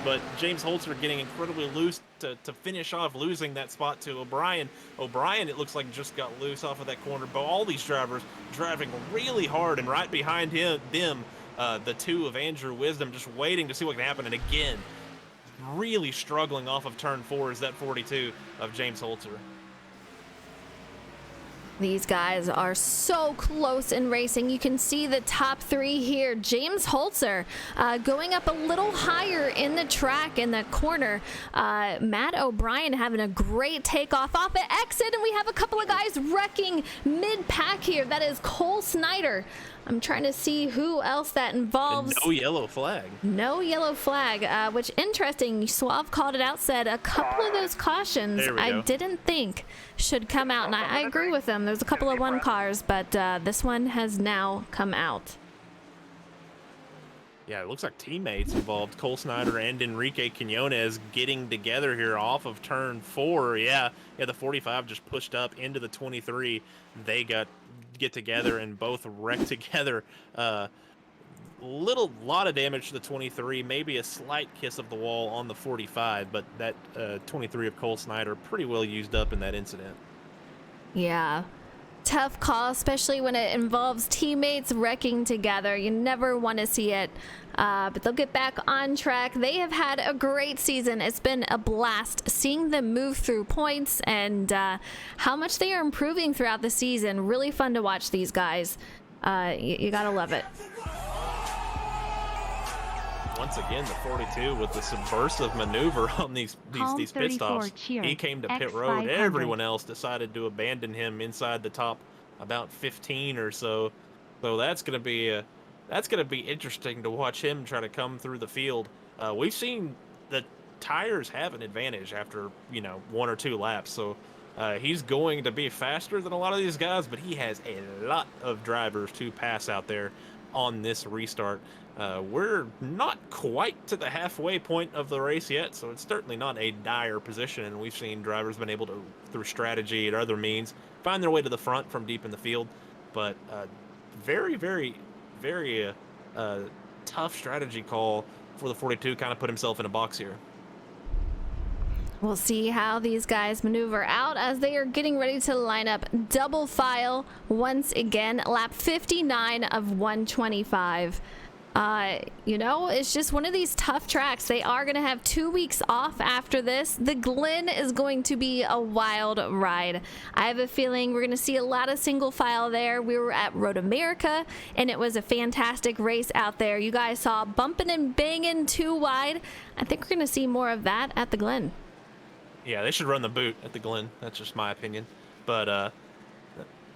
B: But James Holzer getting incredibly loose to finish off, losing that spot to O'Brien. O'Brien, it looks like, just got loose off of that corner. But all these drivers driving really hard, and right behind them, the 2 of Andrew Wisdom just waiting to see what can happen. And again, really struggling off of turn 4 is that 42 of James Holzer.
A: These guys are so close in racing. You can see the top 3 here. James Holzer going up a little higher in the track in the corner. Matt O'Brien having a great takeoff off at exit, and we have a couple of guys wrecking mid-pack here. That is Cole Snyder. I'm trying to see who else that involves.
B: No yellow flag.
A: No yellow flag, which interesting. Suave called it out, said a couple of those cautions I didn't think should come out, and I agree with them. There's a couple of 1 cars, but this one has now come out.
B: Yeah, it looks like teammates involved. Cole Snyder and Enrique Quinones getting together here off of turn 4. Yeah, the 45 just pushed up into the 23. They get together and both wreck together. Lot of damage to the 23, maybe a slight kiss of the wall on the 45, but that 23 of Cole Snyder pretty well used up in that incident.
A: Yeah, tough call, especially when it involves teammates wrecking together. You never want to see it, but they'll get back on track. They have had a great season. It's been a blast seeing them move through points and how much they are improving throughout the season. Really fun to watch these guys. You gotta love it.
B: Once again, the 42 with the subversive maneuver on these pit stops. He came to pit road. Everyone else decided to abandon him inside the top about 15 or so. So that's gonna be interesting to watch him try to come through the field. We've seen the tires have an advantage after 1 or 2 laps. So he's going to be faster than a lot of these guys, but he has a lot of drivers to pass out there. on this restart. We're not quite to the halfway point of the race yet, so it's certainly not a dire position, and we've seen drivers been able to, through strategy and other means, find their way to the front from deep in the field. But very, very, very tough strategy call for the 42, kind of put himself in a box here.
A: We'll see how these guys maneuver out as they are getting ready to line up double file once again. Lap 59 of 125. You know, it's just one of these tough tracks. They are going to have 2 weeks off after this. The Glen is going to be a wild ride. I have a feeling we're going to see a lot of single file there. We were at Road America, and it was a fantastic race out there. You guys saw bumping and banging too wide. I think we're going to see more of that at the Glen.
B: Yeah, they should run the boot at the Glen. That's just my opinion. But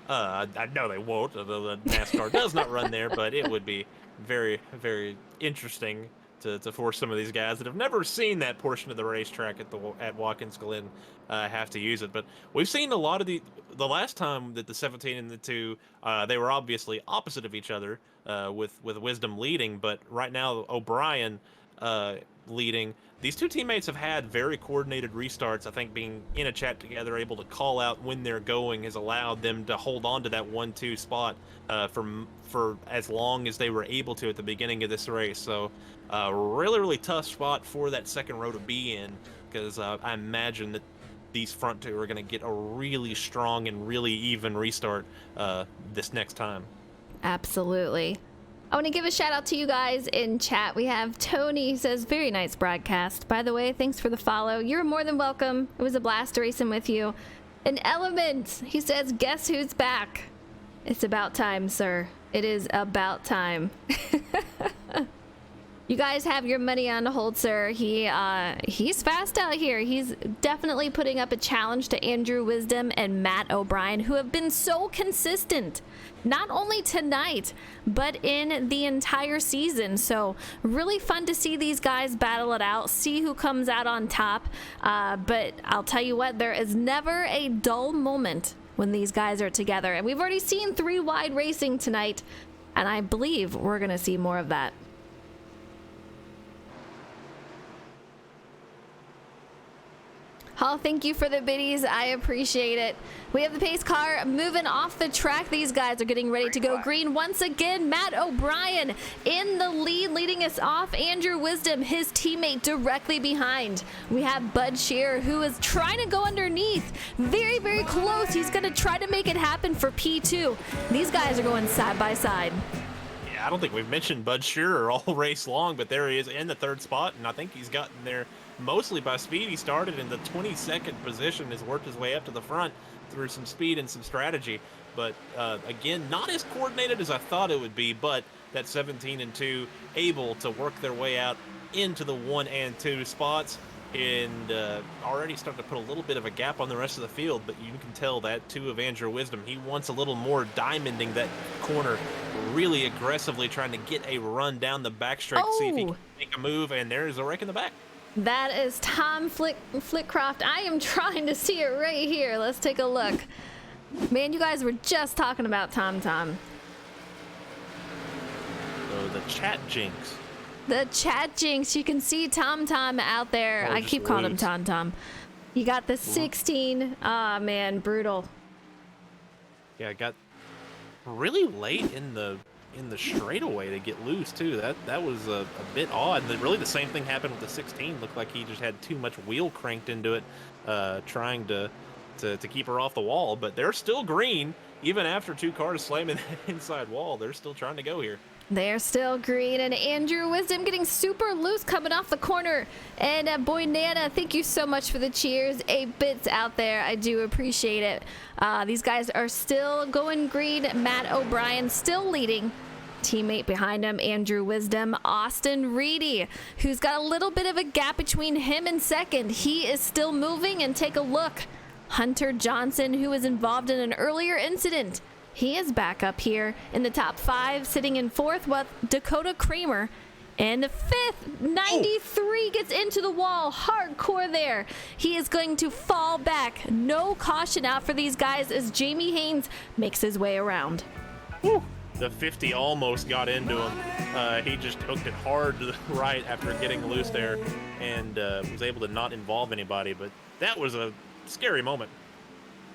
B: I know they won't. The NASCAR does not run there, but it would be very, very interesting to force some of these guys that have never seen that portion of the racetrack at Watkins Glen have to use it. But we've seen a lot of the last time that the 17 and the 2 they were obviously opposite of each other with Wisdom leading, but right now O'Brien leading. These two teammates have had very coordinated restarts. I think being in a chat together, able to call out when they're going, has allowed them to hold on to that 1-2 spot for as long as they were able to at the beginning of this race. So really, really tough spot for that second row to be in, because I imagine that these front two are going to get a really strong and really even restart this next time.
A: Absolutely. I want to give a shout out to you guys in chat. We have Tony, who says, very nice broadcast. By the way, thanks for the follow. You're more than welcome. It was a blast racing with you. An Element, he says, guess who's back? It's about time, sir. It is about time. You guys have your money on hold, sir. He's fast out here. He's definitely putting up a challenge to Andrew Wisdom and Matt O'Brien, who have been so consistent, not only tonight, but in the entire season. So really fun to see these guys battle it out, see who comes out on top. But I'll tell you what, there is never a dull moment when these guys are together. And we've already seen 3 wide racing tonight, and I believe we're going to see more of that. Hall, thank you for the biddies. I appreciate it. We have the pace car moving off the track. These guys are getting ready to go green once again. Matt O'Brien in the lead, leading us off. Andrew Wisdom, his teammate, directly behind. We have Bud Shearer, who is trying to go underneath. Very, very close. He's going to try to make it happen for P2. These guys are going side by side.
B: Yeah, I don't think we've mentioned Bud Shearer all race long, but there he is in the 3rd spot, and I think he's gotten there mostly by speed. He started in the 22nd position, has worked his way up to the front through some speed and some strategy. But again, not as coordinated as I thought it would be, but that 17 and 2 able to work their way out into the 1 and 2 spots, and already starting to put a little bit of a gap on the rest of the field. But you can tell that 2 of Andrew Wisdom, he wants a little more diamonding that corner, really aggressively trying to get a run down the back straight to see if he can make a move, and there's a wreck in the back.
A: That is Tom Flickcroft. I am trying to see it right here. Let's take a look. Man, you guys were just talking about Tom.
B: So the chat jinx.
A: The chat jinx. You can see Tom out there. I keep calling him Tom. You got the 16. Ah, man, brutal.
B: Yeah, I got really late in the straightaway to get loose too. That was a bit odd. Really the same thing happened with the 16. Looked like he just had too much wheel cranked into it, trying to keep her off the wall. But they're still green even after 2 cars slamming that inside wall. They're still trying to go here.
A: They're still green, and Andrew Wisdom getting super loose coming off the corner. And Boy Nana, thank you so much for the cheers. 8 bits out there. I do appreciate it. These guys are still going green. Matt O'Brien still leading. Teammate behind him, Andrew Wisdom. Austin Reedy, who's got a little bit of a gap between him and second. He is still moving, and take a look. Hunter Johnson, who was involved in an earlier incident. He is back up here in the top 5, sitting in 4th with Dakota Kramer. And the 5th, 93 gets into the wall. Hardcore there. He is going to fall back. No caution out for these guys as Jamie Haynes makes his way around.
C: Woo.
B: The 50 almost got into him. He just hooked it hard to the right after getting loose there, and was able to not involve anybody. But that was a scary moment.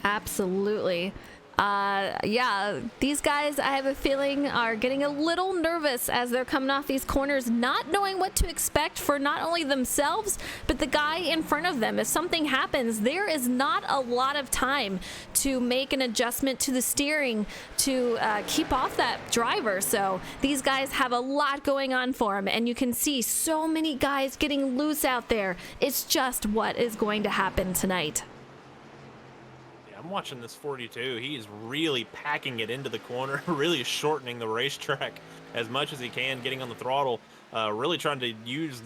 A: Absolutely. Yeah, these guys, I have a feeling, are getting a little nervous as they're coming off these corners, not knowing what to expect for not only themselves, but the guy in front of them. If something happens, there is not a lot of time to make an adjustment to the steering to keep off that driver. So these guys have a lot going on for them, and you can see so many guys getting loose out there. It's just what is going to happen tonight.
B: I'm watching this 42. He is really packing it into the corner, really shortening the racetrack as much as he can, getting on the throttle, really trying to use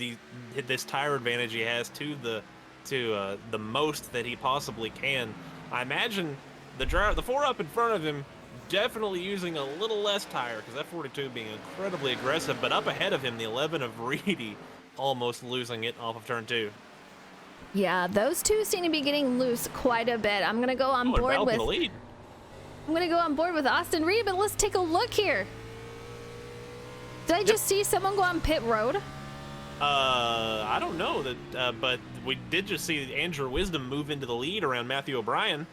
B: this tire advantage he has to the most that he possibly can. I imagine the 4 up in front of him definitely using a little less tire, because that 42 being incredibly aggressive, but up ahead of him, the 11 of Reedy almost losing it off of turn 2.
A: Yeah, those two seem to be getting loose quite a bit. I'm gonna go on board with. I'm gonna go on board with Austin Reed, but let's take a look here. Did I just see someone go on pit road?
B: I don't know that, but we did just see Andrew Wisdom move into the lead around Matthew O'Brien.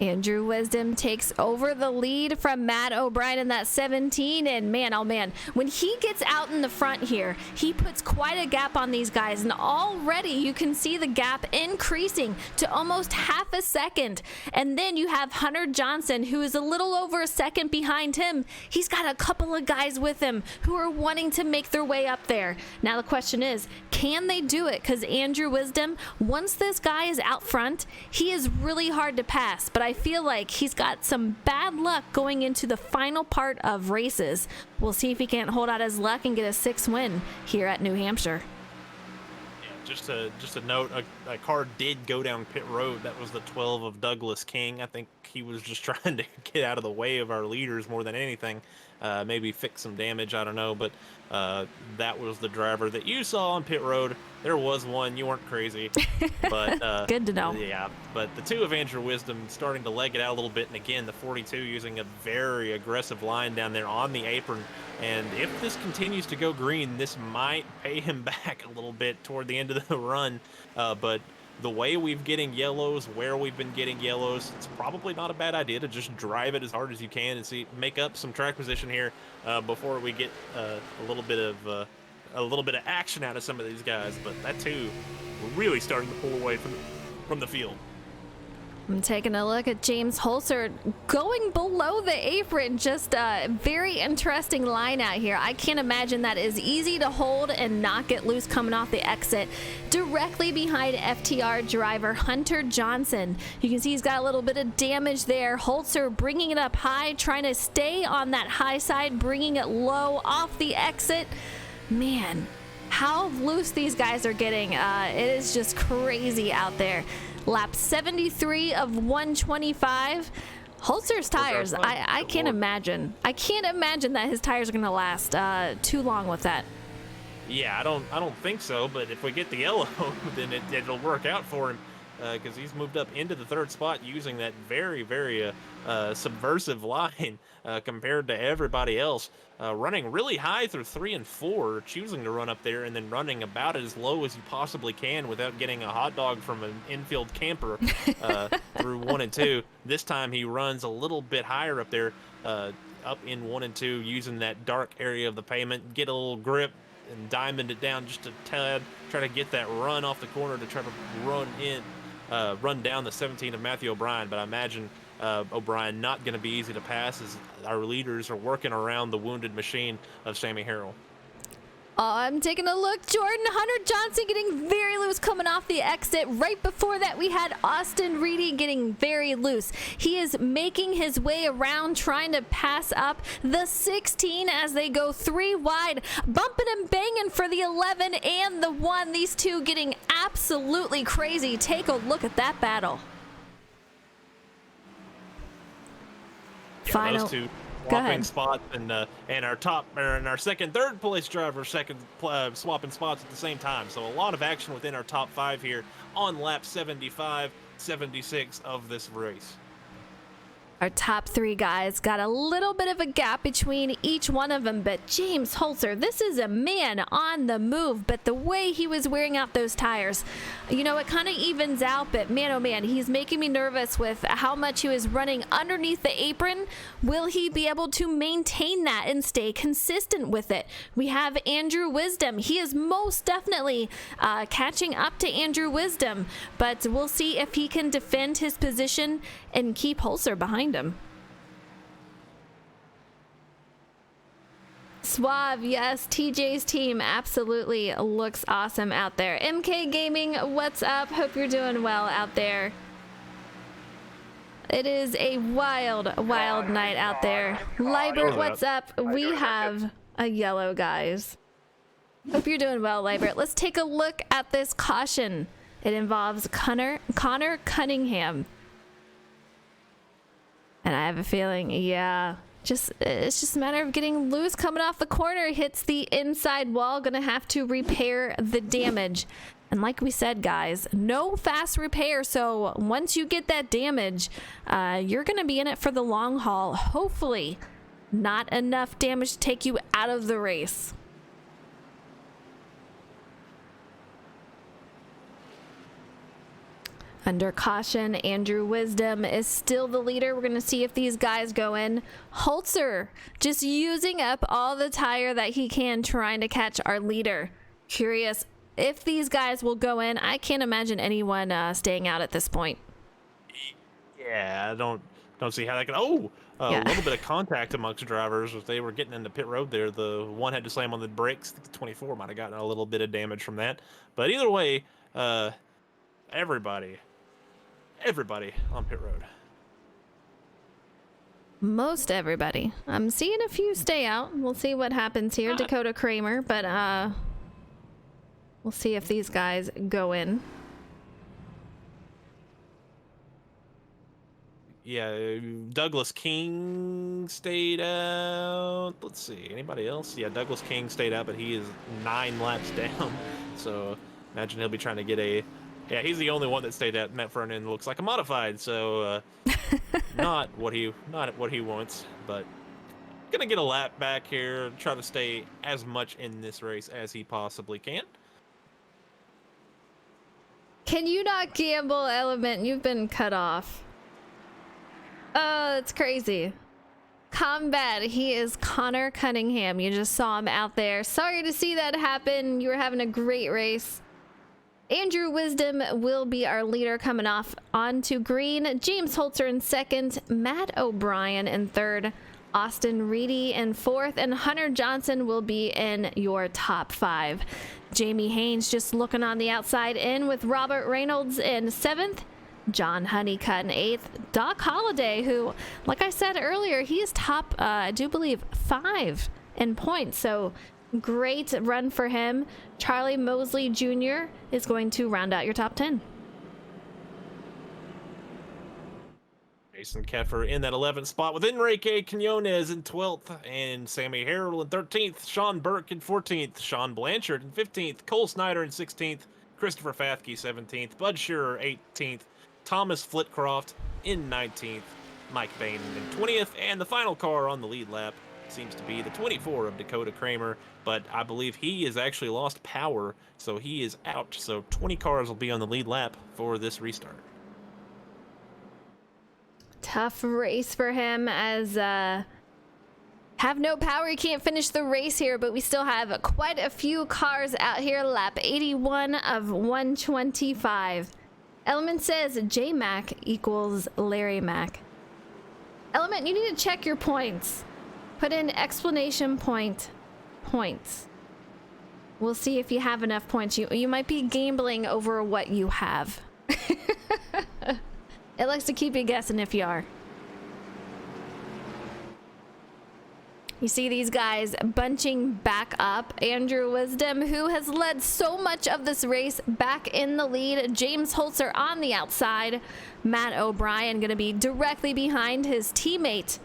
A: Andrew Wisdom takes over the lead from Matt O'Brien in that 17, and man, oh man, when he gets out in the front here, he puts quite a gap on these guys, and already you can see the gap increasing to almost half a second. And then you have Hunter Johnson, who is a little over a second behind him. He's got a couple of guys with him who are wanting to make their way up there. Now the question is, can they do it? Because Andrew Wisdom, once this guy is out front, he is really hard to pass, but I feel like he's got some bad luck going into the final part of races. We'll see if he can't hold out his luck and get a 6th win here at New Hampshire.
B: Yeah, just a note, a car did go down pit road. That was the 12 of Douglas King. I think he was just trying to get out of the way of our leaders more than anything. Maybe fix some damage, I don't know, but that was the driver that you saw on pit road. There was one, you weren't crazy, but
A: good to know.
B: Yeah, but the 2 of Andrew Wisdom starting to leg it out a little bit, and again the 42 using a very aggressive line down there on the apron. And if this continues to go green, this might pay him back a little bit toward the end of the run, but the way we've getting yellows, where we've been getting yellows, it's probably not a bad idea to just drive it as hard as you can and make up some track position here before we get a little bit of action out of some of these guys. But that too, we're really starting to pull away from the field.
A: I'm taking a look at James Holzer going below the apron. Just a very interesting line out here. I can't imagine that is easy to hold and not get loose coming off the exit. Directly behind FTR driver Hunter Johnson. You can see he's got a little bit of damage there. Holzer bringing it up high, trying to stay on that high side, bringing it low off the exit. Man, how loose these guys are getting. It is just crazy out there. Lap 73 of 125. Holzer's tires, I can't imagine. I can't imagine that his tires are going to last too long with that.
B: Yeah, I don't think so, but if we get the yellow, then it'll work out for him, because he's moved up into the 3rd spot using that very, very subversive line compared to everybody else. Running really high through 3 and 4, choosing to run up there and then running about as low as you possibly can without getting a hot dog from an infield camper through 1 and 2. This time he runs a little bit higher up there, up in 1 and 2, using that dark area of the pavement, get a little grip and diamond it down just a tad, try to get that run off the corner to try to run down the 17 of Matthew O'Brien. But I imagine O'Brien not going to be easy to pass as our leaders are working around the wounded machine of Sammy Harrell.
A: I'm taking a look. Jordan, Hunter Johnson getting very loose coming off the exit. Right before that, we had Austin Reedy getting very loose. He is making his way around, trying to pass up the 16 as they go 3 wide, bumping and banging for the 11 and the 1. These two getting absolutely crazy. Take a look at that battle.
B: Yeah,
A: Final.
B: Those two swapping spots, and our second, third place driver swapping spots at the same time. So a lot of action within our top 5 here on lap 75, 76 of this race.
A: Our top 3 guys got a little bit of a gap between each one of them, but James Holzer, this is a man on the move, but the way he was wearing out those tires, you know, it kind of evens out, but man, oh man, he's making me nervous with how much he was running underneath the apron. Will he be able to maintain that and stay consistent with it? We have Andrew Wisdom. He is most definitely catching up to Andrew Wisdom, but we'll see if he can defend his position and keep Holzer behind him. Suave, yes, TJ's team absolutely looks awesome out there. MK Gaming, what's up? Hope you're doing well out there. It is a wild, wild night out there. Libert, what's up? We have a yellow, guys. Hope you're doing well, Libert. Let's take a look at this caution. It involves Connor Cunningham. And I have a feeling, yeah, it's just a matter of getting loose, coming off the corner, hits the inside wall, gonna have to repair the damage. And like we said, guys, no fast repair, so once you get that damage, you're gonna be in it for the long haul. Hopefully not enough damage to take you out of the race. Under caution, Andrew Wisdom is still the leader. We're going to see if these guys go in. Holzer just using up all the tire that he can, trying to catch our leader. Curious if these guys will go in. I can't imagine anyone staying out at this point.
B: Yeah, I don't see how that can. Oh, a little bit of contact amongst drivers as they were getting into pit road there. The one had to slam on the brakes. The 24 might have gotten a little bit of damage from that. But either way, everybody on pit road.
A: Most everybody. I'm seeing a few stay out. We'll see what happens here. Dakota Kramer, but we'll see if these guys go in.
B: Yeah, Douglas King stayed out. Let's see, anybody else? Yeah, Douglas King stayed out, but he is 9 laps down. So imagine he'll be trying to get a. Yeah, he's the only one that stayed out. That front end looks like a modified, so not what he wants. But gonna get a lap back here, try to stay as much in this race as he possibly can.
A: Can you not gamble, Element? You've been cut off. Oh, that's crazy. Combat, he is Connor Cunningham. You just saw him out there. Sorry to see that happen. You were having a great race. Andrew Wisdom will be our leader coming off onto green. James Holzer in second. Matt O'Brien in third. Austin Reedy in fourth. And Hunter Johnson will be in your top 5. Jamie Haynes just looking on the outside in with Robert Reynolds in seventh. John Honeycutt in 8th. Doc Holliday, who, like I said earlier, he is top, I do believe, 5 in points. So great run for him. Charlie Mosley Jr. is going to round out your top 10.
B: Jason Keffer in that 11th spot with Enrique Quinones in 12th and Sammy Harrell in 13th. Sean Burke in 14th. Sean Blanchard in 15th. Cole Snyder in 16th. Christopher Fathke 17th. Bud Shearer 18th. Thomas Flitcroft in 19th. Mike Bain in 20th. And the final car on the lead lap seems to be the 24 of Dakota Kramer, but I believe he has actually lost power, so he is out. So 20 cars will be on the lead lap for this restart.
A: Tough race for him as have no power. He can't finish the race here, but we still have quite a few cars out here. Lap 81 of 125. Element says J-Mac equals Larry Mac. Element, you need to check your points. Put in exclamation point points. We'll see if you have enough points. You might be gambling over what you have. It likes to keep you guessing if you are. You see these guys bunching back up. Andrew Wisdom, who has led so much of this race, back in the lead. James Holzer on the outside. Matt O'Brien going to be directly behind his teammate.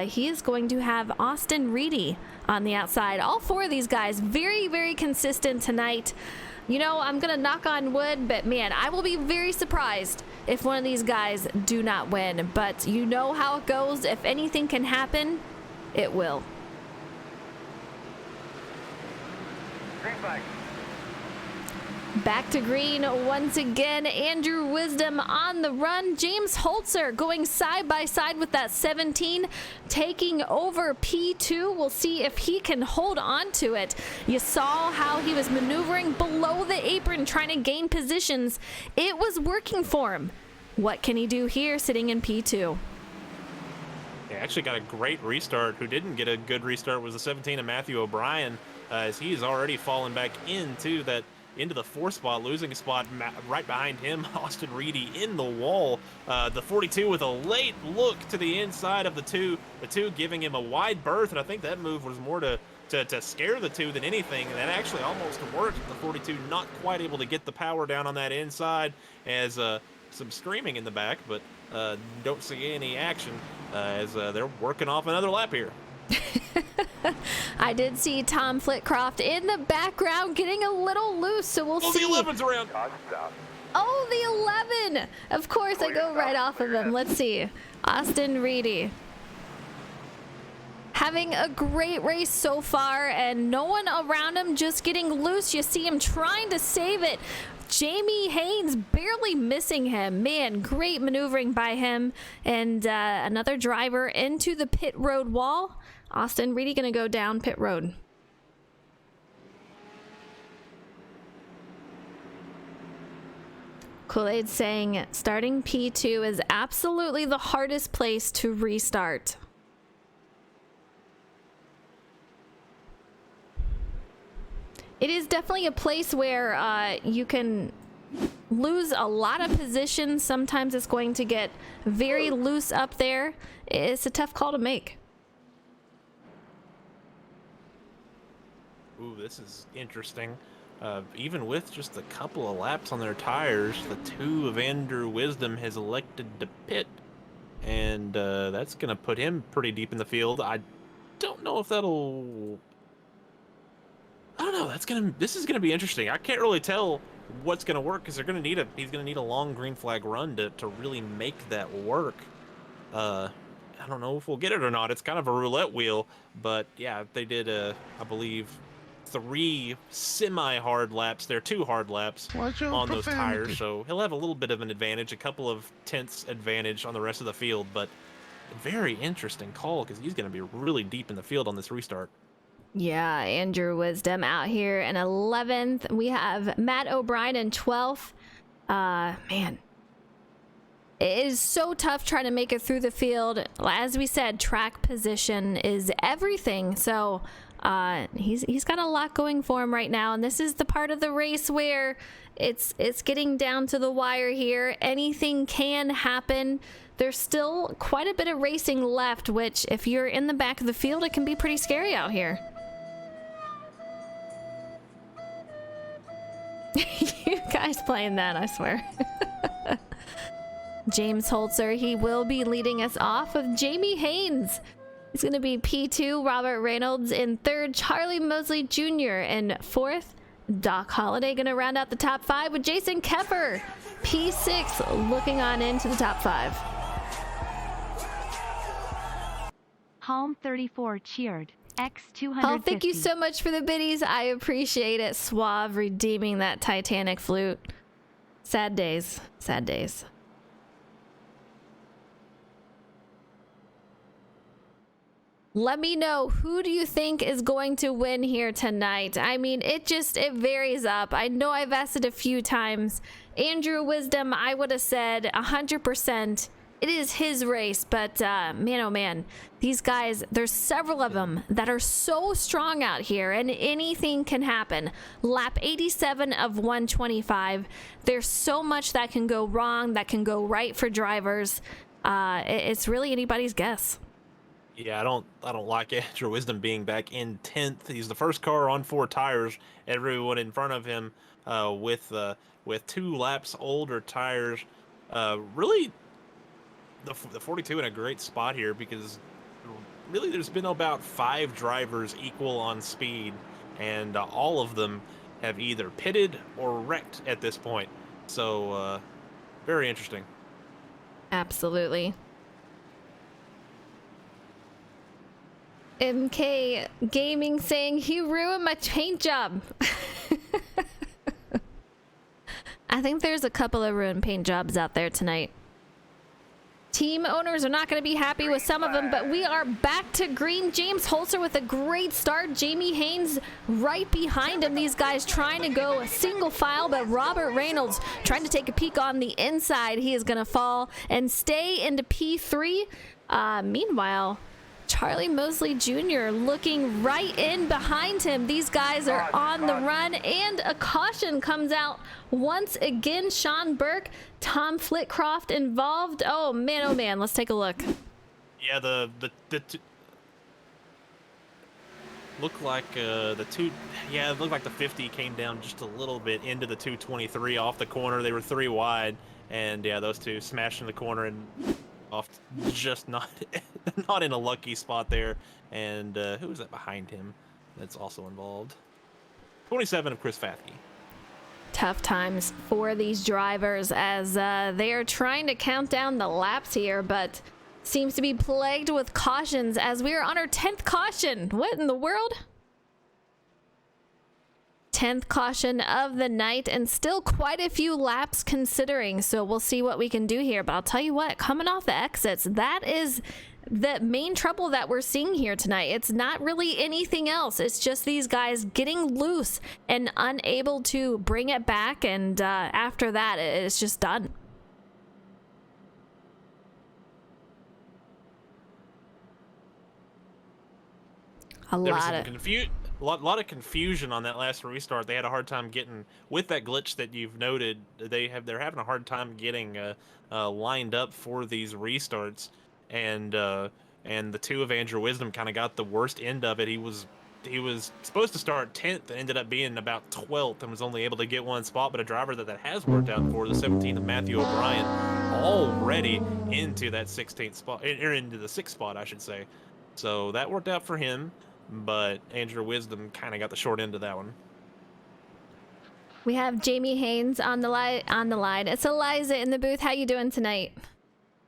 A: He is going to have Austin Reedy on the outside. All 4 of these guys very, very consistent tonight. You know, I'm gonna knock on wood, but man, I will be very surprised if one of these guys do not win. But you know how it goes. If anything can happen, it will.
F: Green flag.
A: Back to green once again. Andrew Wisdom on the run. James Holzer going side by side with that 17, taking over P2. We'll see if he can hold on to it. You saw how he was maneuvering below the apron, trying to gain positions. It was working for him. What can he do here sitting in P2?
B: He actually got a great restart. Who didn't get a good restart was the 17 of Matthew O'Brien, as he's already fallen back into the 4th spot, losing a spot right behind him. Austin Reedy in the wall. The 42 with a late look to the inside of the 2. The 2 giving him a wide berth, and I think that move was more to scare the 2 than anything. And that actually almost worked. The 42 not quite able to get the power down on that inside, as some screaming in the back, but don't see any action as they're working off another lap here.
A: I did see Tom Flitcroft in the background getting a little loose, so we'll see.
B: The 11's around.
A: Oh, the 11! Of course, I go right off of him. Let's see. Austin Reedy. Having a great race so far, and no one around him, just getting loose. You see him trying to save it. Jamie Haynes barely missing him. Man, great maneuvering by him. And another driver into the pit road wall. Austin Reedy gonna go down pit road. Kool-Aid saying starting P2 is absolutely the hardest place to restart. It is definitely a place where you can lose a lot of positions. Sometimes it's going to get very loose up there. It's a tough call to make.
B: Ooh, this is interesting. Even with just a couple of laps on their tires, the 2 of Andrew Wisdom has elected to pit, and that's going to put him pretty deep in the field. I don't know if that'll... I don't know. This is gonna be interesting. I can't really tell what's gonna work because he's gonna need a long green flag run to really make that work. I don't know if we'll get it or not. It's kind of a roulette wheel, but yeah, they did I believe 3 semi-hard laps. They're 2 hard laps on those tires, so he'll have a little bit of an advantage, a couple of tenths advantage on the rest of the field. But very interesting call because he's gonna be really deep in the field on this restart.
A: Yeah, Andrew Wisdom out here in 11th. We have Matt O'Brien in 12th. Man, it is so tough trying to make it through the field. As we said, track position is everything. So he's got a lot going for him right now, and this is the part of the race where it's getting down to the wire here. Anything can happen. There's still quite a bit of racing left, which if you're in the back of the field, it can be pretty scary out here. You guys playing that, I swear. James Holzer, he will be leading us off with Jamie Haynes. It's going to be P2, Robert Reynolds in 3rd, Charlie Mosley Jr. in 4th. Doc Holliday going to round out the top 5 with Jason Keffer. P6 looking on into the top 5.
H: Halm 34 cheered. X250.
A: Oh, thank you so much for the biddies. I appreciate it. Suave redeeming that Titanic flute. Sad days. Sad days. Let me know, who do you think is going to win here tonight? I mean, it varies up. I know I've asked it a few times. Andrew Wisdom, I would have said 100%. It is his race, but man, oh man, these guys, there's several of them that are so strong out here, and anything can happen. Lap 87 of 125. There's so much that can go wrong, that can go right for drivers. It's really anybody's guess.
B: Yeah, I don't like Andrew Wisdom being back in 10th. He's the first car on 4 tires. Everyone in front of him with 2 laps older tires. Really, the 42 in a great spot here because really there's been about 5 drivers equal on speed, and all of them have either pitted or wrecked at this point. So, very interesting.
A: Absolutely. MK Gaming saying, he ruined my paint job. I think there's a couple of ruined paint jobs out there tonight. Team owners are not going to be happy with some of them, but we are back to green. James Holzer with a great start. Jamie Haynes right behind him. These guys trying to go single file, but Robert Reynolds trying to take a peek on the inside. He is going to fall and stay into P3. Meanwhile, Charlie Mosley Jr. looking right in behind him. These guys are on the run, and a caution comes out once again. Sean Burke, Tom Flitcroft involved. Oh man, let's take a look.
B: Yeah, the looked like the two. Yeah, it looked like the 50 came down just a little bit into the 223 off the corner. They were 3 wide, and yeah, those two smashed in the corner and off, just not in a lucky spot there. And who was that behind him that's also involved? 27 of Chris Fathke.
A: Tough times for these drivers as they are trying to count down the laps here, but seems to be plagued with cautions as we are on our 10th caution. What in the world? 10th caution of the night, and still quite a few laps considering, so we'll see what we can do here. But I'll tell you what, coming off the exits, that is the main trouble that we're seeing here tonight. It's not really anything else. It's just these guys getting loose and unable to bring it back, and after that it's just done. A lot of confusion on that last restart. They had a hard time getting, with that glitch that you've noted, they're having a hard time getting lined up for these restarts, and the two of Andrew Wisdom kind of got the worst end of it. He was supposed to start 10th and ended up being about 12th and was only able to get one spot, but a driver that has worked out for, the 17th of Matthew O'Brien, already into that 16th spot, or into the 6th spot, I should say. So that worked out for him, but Andrew Wisdom kind of got the short end of that one. We have Jamie Haynes on the line. It's Eliza in the booth. How you doing tonight?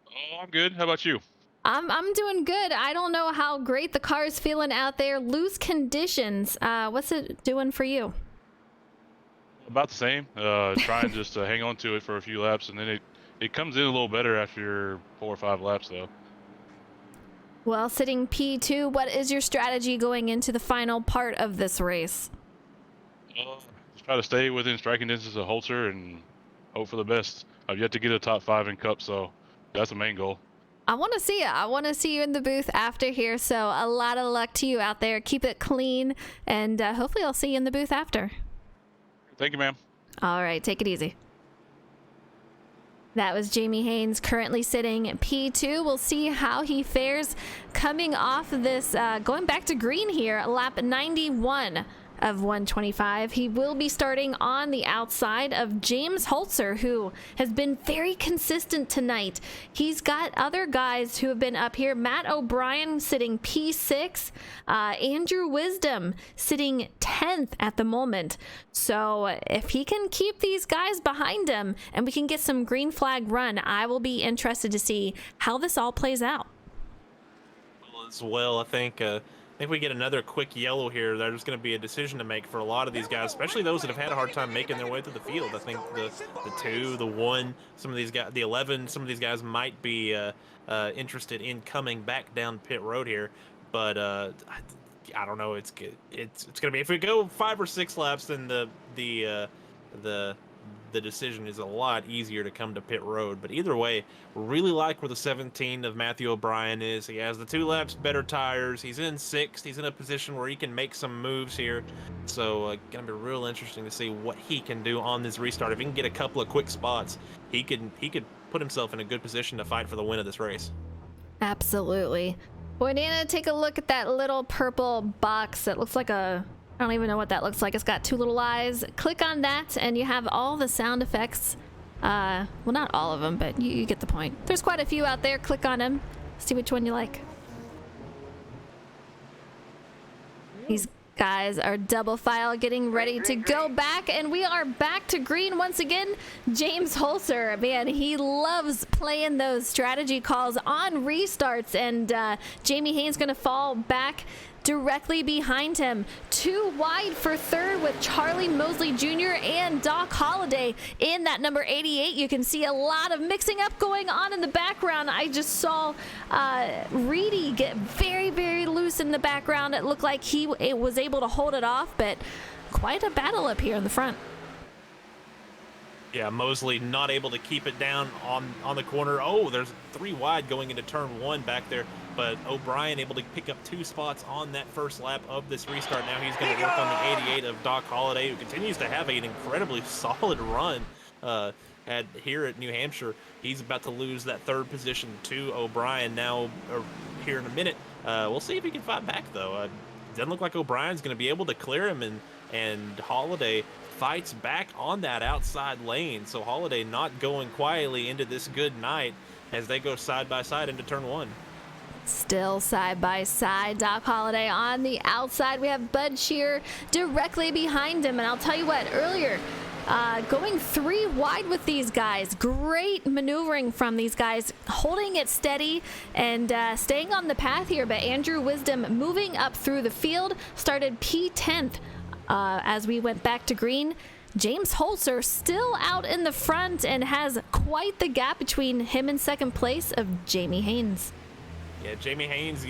I: Oh, I'm good. How about you?
A: I'm doing good. I don't know how great the car is feeling out there. Loose conditions. What's it doing for you?
I: About the same. Trying just to hang on to it for a few laps, and then it comes in a little better after 4 or 5 laps, though.
A: Well, sitting P2, what is your strategy going into the final part of this race?
I: Just try to stay within striking distance of Holzer and hope for the best. I've yet to get a top 5 in Cup, so that's the main goal.
A: I want to see it. I want to see you in the booth after here, so a lot of luck to you out there. Keep it clean, and hopefully I'll see you in the booth after.
I: Thank you, ma'am. All
A: right, take it easy. That was Jamie Haynes, currently sitting P2. We'll see how he fares coming off this, going back to green here, lap 91 of 125. He will be starting on the outside of James Holzer, who has been very consistent tonight. He's got other guys who have been up here. Matt O'Brien sitting P6, Andrew Wisdom sitting 10th at the moment. So if he can keep these guys behind him and we can get some green flag run, I will be interested to see how this all plays out.
B: As well, I think we get another quick yellow here. There's going to be a decision to make for a lot of these guys, especially those that have had a hard time making their way through the field. I think the 2, the 1, some of these guys, the 11, some of these guys might be interested in coming back down pit road here. But I don't know. It's good. It's going to be, if we go 5 or 6 laps, then the decision is a lot easier to come to pit road. But either way, really like where the 17 of Matthew O'Brien is. He has the 2 laps better tires. He's in 6th. He's in a position where he can make some moves here. So gonna be real interesting to see what he can do on this restart. If he can get a couple of quick spots, he could put himself in a good position to fight for the win of this race.
A: Absolutely. Boy, Nana, take a look at that little purple box. It looks like I don't even know what that looks like. It's got 2 little eyes. Click on that and you have all the sound effects. Well, not all of them, but you get the point. There's quite a few out there. Click on them. See which one you like. He's Guys are double file getting ready to go back, and we are back to green once again. James Holzer, man, he loves playing those strategy calls on restarts, and Jamie Haynes gonna fall back directly behind him. 2 wide for third with Charlie Mosley Jr. and Doc Holliday in that number 88. You can see a lot of mixing up going on in the background. I just saw Reedy get very, very loose in the background. It looked like he was able to hold it off, but quite a battle up here in the front.
B: Yeah, Mosley not able to keep it down on the corner. Oh, there's 3 wide going into turn 1 back there, but O'Brien able to pick up 2 spots on that first lap of this restart. Now he's going to work on the 88 of Doc Holliday, who continues to have an incredibly solid run here at New Hampshire. He's about to lose that 3rd position to O'Brien now here in a minute. We'll see if he can fight back, though. Doesn't look like O'Brien's going to be able to clear him, and Holliday fights back on that outside lane. So Holliday not going quietly into this good night as they go side by side into turn 1.
A: Still side by side, Doc Holliday on the outside. We have Bud Shear directly behind him, and I'll tell you what, earlier going 3 wide with these guys. Great maneuvering from these guys, holding it steady and staying on the path here. But Andrew Wisdom moving up through the field, started P10th as we went back to green. James Holzer still out in the front and has quite the gap between him and second place of Jamie Haynes.
B: Yeah, Jamie Haynes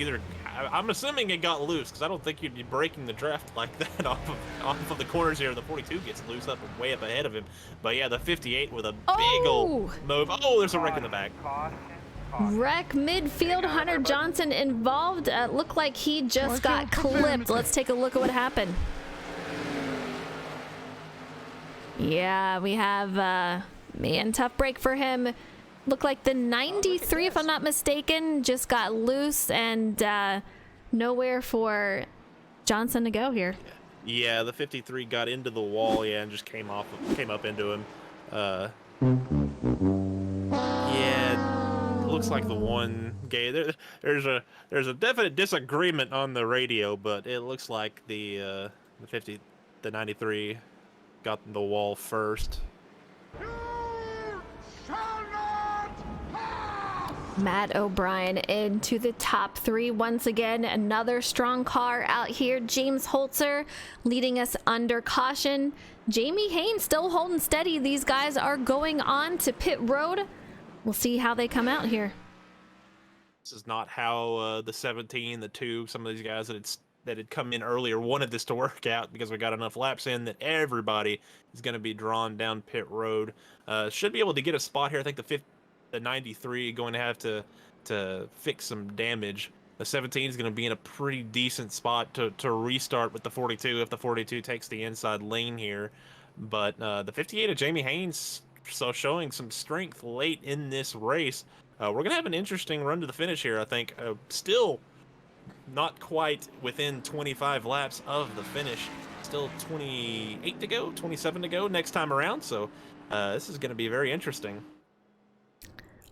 B: I'm assuming it got loose, because I don't think you'd be breaking the draft like that off of the corners here. The 42 gets loose way up ahead of him. But yeah, the 58 with a big old move. Oh, there's a wreck in the back.
A: Wreck midfield, Hunter Johnson involved. Looked like he just got clipped. Let's take a look at what happened. Yeah, we have, man, tough break for him. Looked like the 93, if I'm not mistaken, just got loose and nowhere for Johnson to go here.
B: Yeah, the 53 got into the wall, yeah, and just came up into him. Yeah, it looks like the one gay. There's a definite disagreement on the radio, but it looks like the 93 got the wall first.
A: Matt O'Brien into the top 3 once again. Another strong car out here. James Holzer leading us under caution. Jamie Haynes still holding steady. These guys are going on to pit road. We'll see how they come out here.
B: This is not how the 17, the 2, some of these guys that had come in earlier wanted this to work out, because we got enough laps in that everybody is going to be drawn down pit road. Should be able to get a spot here. I think the 93 going to have to fix some damage. The 17 is going to be in a pretty decent spot to restart with the 42 if the 42 takes the inside lane here. But the 58 of Jamie Haynes, so showing some strength late in this race. We're going to have an interesting run to the finish here, I think. Still not quite within 25 laps of the finish. Still 28 to go, 27 to go next time around. So this is going to be very interesting.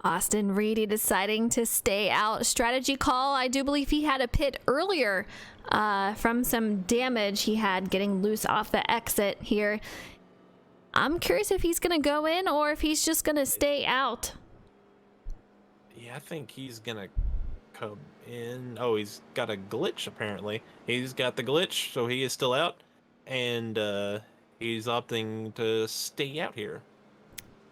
A: Austin Reedy deciding to stay out. Strategy call. I do believe he had a pit earlier from some damage he had getting loose off the exit here. I'm curious if he's going to go in or if he's just going to stay out.
B: Yeah, I think he's going to come in. Oh, he's got a glitch apparently. He's got the glitch, so he is still out. And he's opting to stay out here.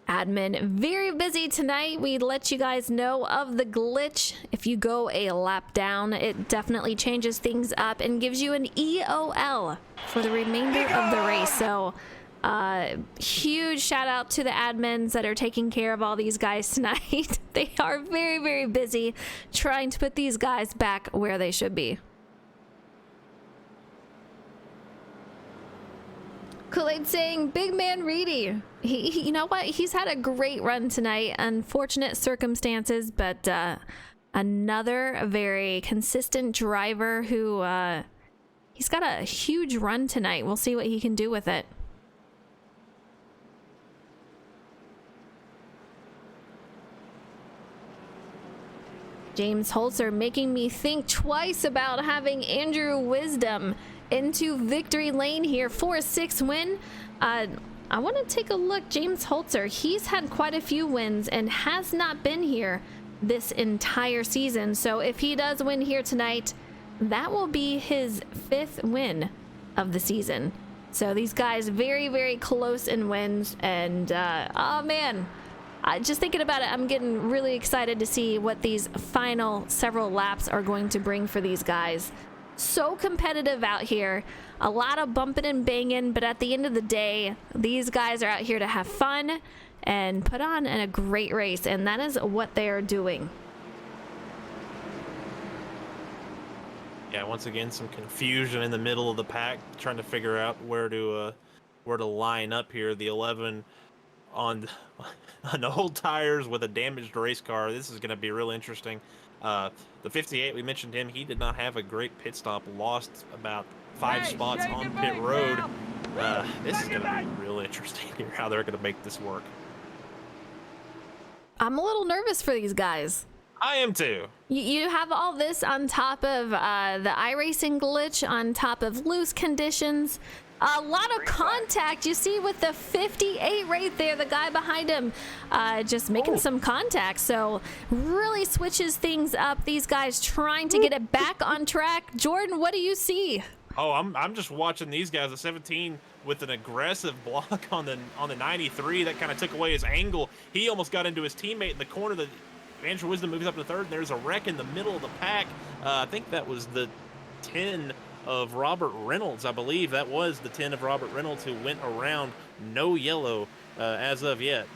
A: Admin very busy tonight. We let you guys know of the glitch. If you go a lap down, it definitely changes things up and gives you an EOL for the remainder of the race. So huge shout out to the admins that are taking care of all these guys tonight. They are very, very busy trying to put these guys back where they should be. Kool-Aid saying, big man Reedy. You know what? He's had a great run tonight. Unfortunate circumstances, but another very consistent driver who he's got a huge run tonight. We'll see what he can do with it. James Holzer making me think twice about having Andrew Wisdom into victory lane here for a 6th win. I want to take a look. James Holzer, he's had quite a few wins and has not been here this entire season. So if he does win here tonight, that will be his 5th win of the season. So these guys very, very close in wins. And oh man, just thinking about it, I'm getting really excited to see what these final several laps are going to bring for these guys. So competitive out here, a lot of bumping and banging, but at the end of the day, these guys are out here to have fun and put on a great race, and that is what they are doing.
B: Yeah, once again, some confusion in the middle of the pack, trying to figure out where to line up here. The 11 on old tires with a damaged race car. This is going to be real interesting. The 58, we mentioned him. He did not have a great pit stop. Lost about 5 spots on pit road. This is going to be real interesting here, how they're going to make this work.
A: I'm a little nervous for these guys.
B: I am too.
A: You have all this on top of the iRacing glitch, on top of loose conditions. A lot of contact you see with the 58 right there, the guy behind him just making some contact. So really switches things up. These guys trying to get it back on track. Jordan, what do you see?
B: Oh, I'm just watching these guys. The 17 with an aggressive block on the 93 that kind of took away his angle. He almost got into his teammate in the corner. The Andrew Wisdom moves up to 3rd. And there's a wreck in the middle of the pack. I think that was the 10 of Robert Reynolds. I believe that was the 10 of Robert Reynolds who went around. No yellow as of yet.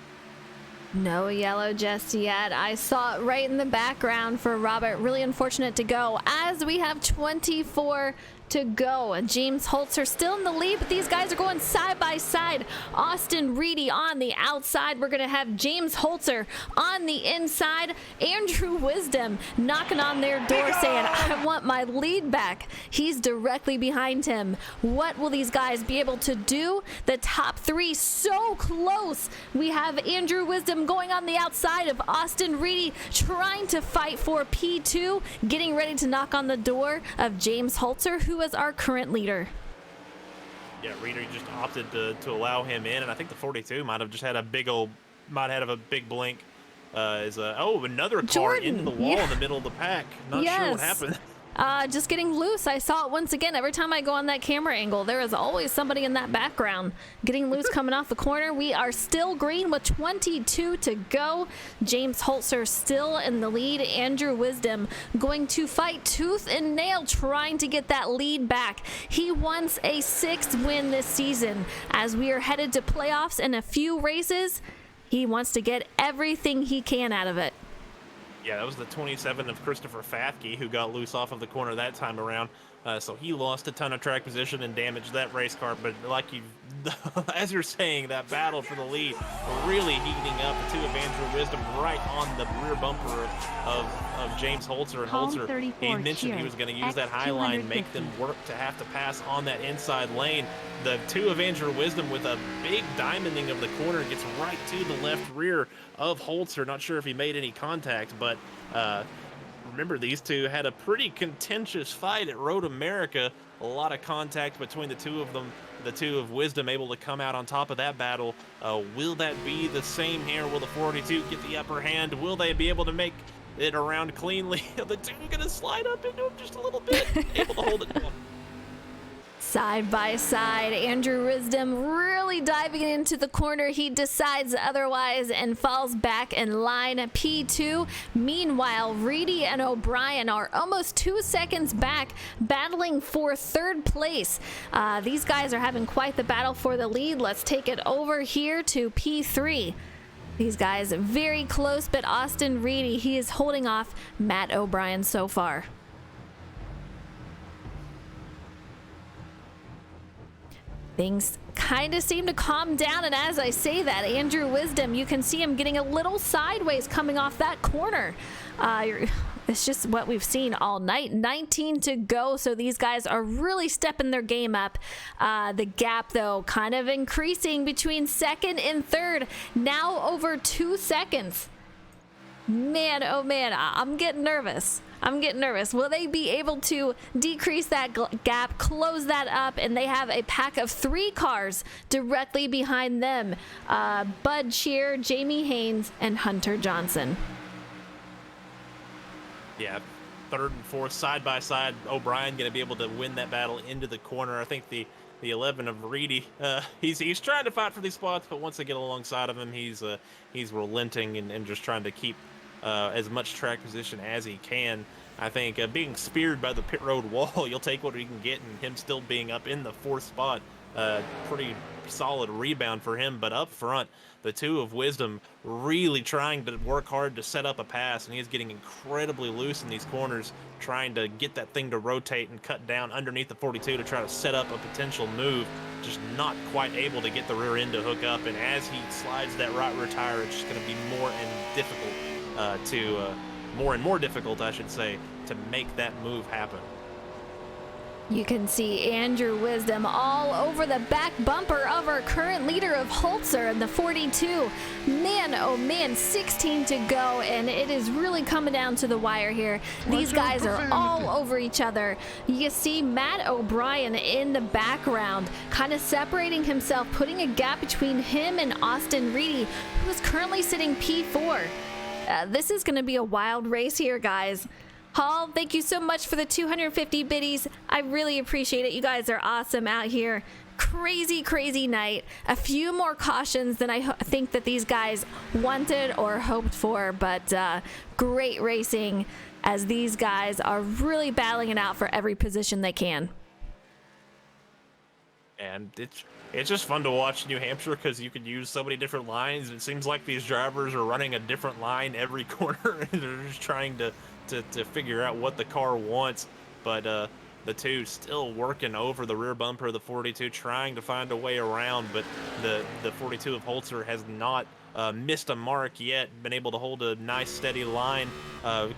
A: No yellow just yet. I saw it right in the background for Robert. Really unfortunate to go as we have 24 to go. James Holzer still in the lead, but these guys are going side by side. Austin Reedy on the outside. We're going to have James Holzer on the inside. Andrew Wisdom knocking on their door saying, I want my lead back. He's directly behind him. What will these guys be able to do? The top 3 so close. We have Andrew Wisdom going on the outside of Austin Reedy, trying to fight for P2, getting ready to knock on the door of James Holzer, who is our current leader.
B: Yeah, Reeder just opted to allow him in, and I think the 42 might have just had a big blink. Another car
A: Jordan,
B: into the wall in the middle of the pack. Not sure what happened.
A: Just getting loose. I saw it once again. Every time I go on that camera angle, there is always somebody in that background getting loose coming off the corner. We are still green with 22 to go. James Holzer still in the lead. Andrew Wisdom going to fight tooth and nail trying to get that lead back. He wants a 6th win this season. As we are headed to playoffs in a few races, he wants to get everything he can out of it.
B: Yeah, that was the 27 of Christopher Fathke who got loose off of the corner that time around. So he lost a ton of track position and damaged that race car. But like as you're saying, that battle for the lead really heating up. The 2 of Andrew Wisdom right on the rear bumper of James Holzer. And Holzer, he mentioned he was going to use that high line, make them work to have to pass on that inside lane. The 2 of Andrew Wisdom with a big diamonding of the corner gets right to the left rear of Holzer. Not sure if he made any contact, but remember, these 2 had a pretty contentious fight at Road America. A lot of contact between the 2 of them. The 2 of Wisdom able to come out on top of that battle. Will that be the same here? Will the 42 get the upper hand? Will they be able to make it around cleanly? The 2 are going to slide up into him just a little bit, able to hold it down.
A: Side by side, Andrew Wisdom really diving into the corner. He decides otherwise and falls back in line. P2. Meanwhile, Reedy and O'Brien are almost 2 seconds back, battling for 3rd place. These guys are having quite the battle for the lead. Let's take it over here to P3. These guys very close, but Austin Reedy, he is holding off Matt O'Brien so far. Things kind of seem to calm down, and as I say that, Andrew Wisdom, you can see him getting a little sideways coming off that corner. It's just what we've seen all night. 19 to go, so these guys are really stepping their game up. The gap, though, kind of increasing between 2nd and 3rd, now over 2 seconds. Man, oh man, I'm getting nervous. I'm getting nervous. Will they be able to decrease that gap, close that up, and they have a pack of 3 cars directly behind them. Bud Shear, Jamie Haynes, and Hunter Johnson.
B: Yeah, third and fourth side by side. O'Brien going to be able to win that battle into the corner. I think the 11 of Reedy, he's trying to fight for these spots, but once they get alongside of him, he's relenting and just trying to keep as much track position as he can. I think being speared by the pit road wall, you'll take what he can get, and him still being up in the 4th spot, pretty solid rebound for him. But up front, the 2 of Wisdom really trying to work hard to set up a pass, and he's getting incredibly loose in these corners, trying to get that thing to rotate and cut down underneath the 42 to try to set up a potential move, just not quite able to get the rear end to hook up. And as he slides that right rear tire, it's just going to be more and more difficult, I should say, to make that move happen.
A: You can see Andrew Wisdom all over the back bumper of our current leader of Holzer in the 42. Man, oh man, 16 to go, and it is really coming down to the wire here. These guys are all over each other. You see Matt O'Brien in the background, kind of separating himself, putting a gap between him and Austin Reedy, who is currently sitting P4. This is going to be a wild race here, guys. Hall, thank you so much for the 250 biddies. I really appreciate it. You guys are awesome out here. Crazy, crazy night. A few more cautions than I think that these guys wanted or hoped for, but great racing as these guys are really battling it out for every position they can.
B: And it's just fun to watch New Hampshire because you can use so many different lines. It seems like these drivers are running a different line every corner, and they're just trying to figure out what the car wants. But the 2 still working over the rear bumper of the 42, trying to find a way around. But the 42 of Holzer has not missed a mark yet, been able to hold a nice steady line,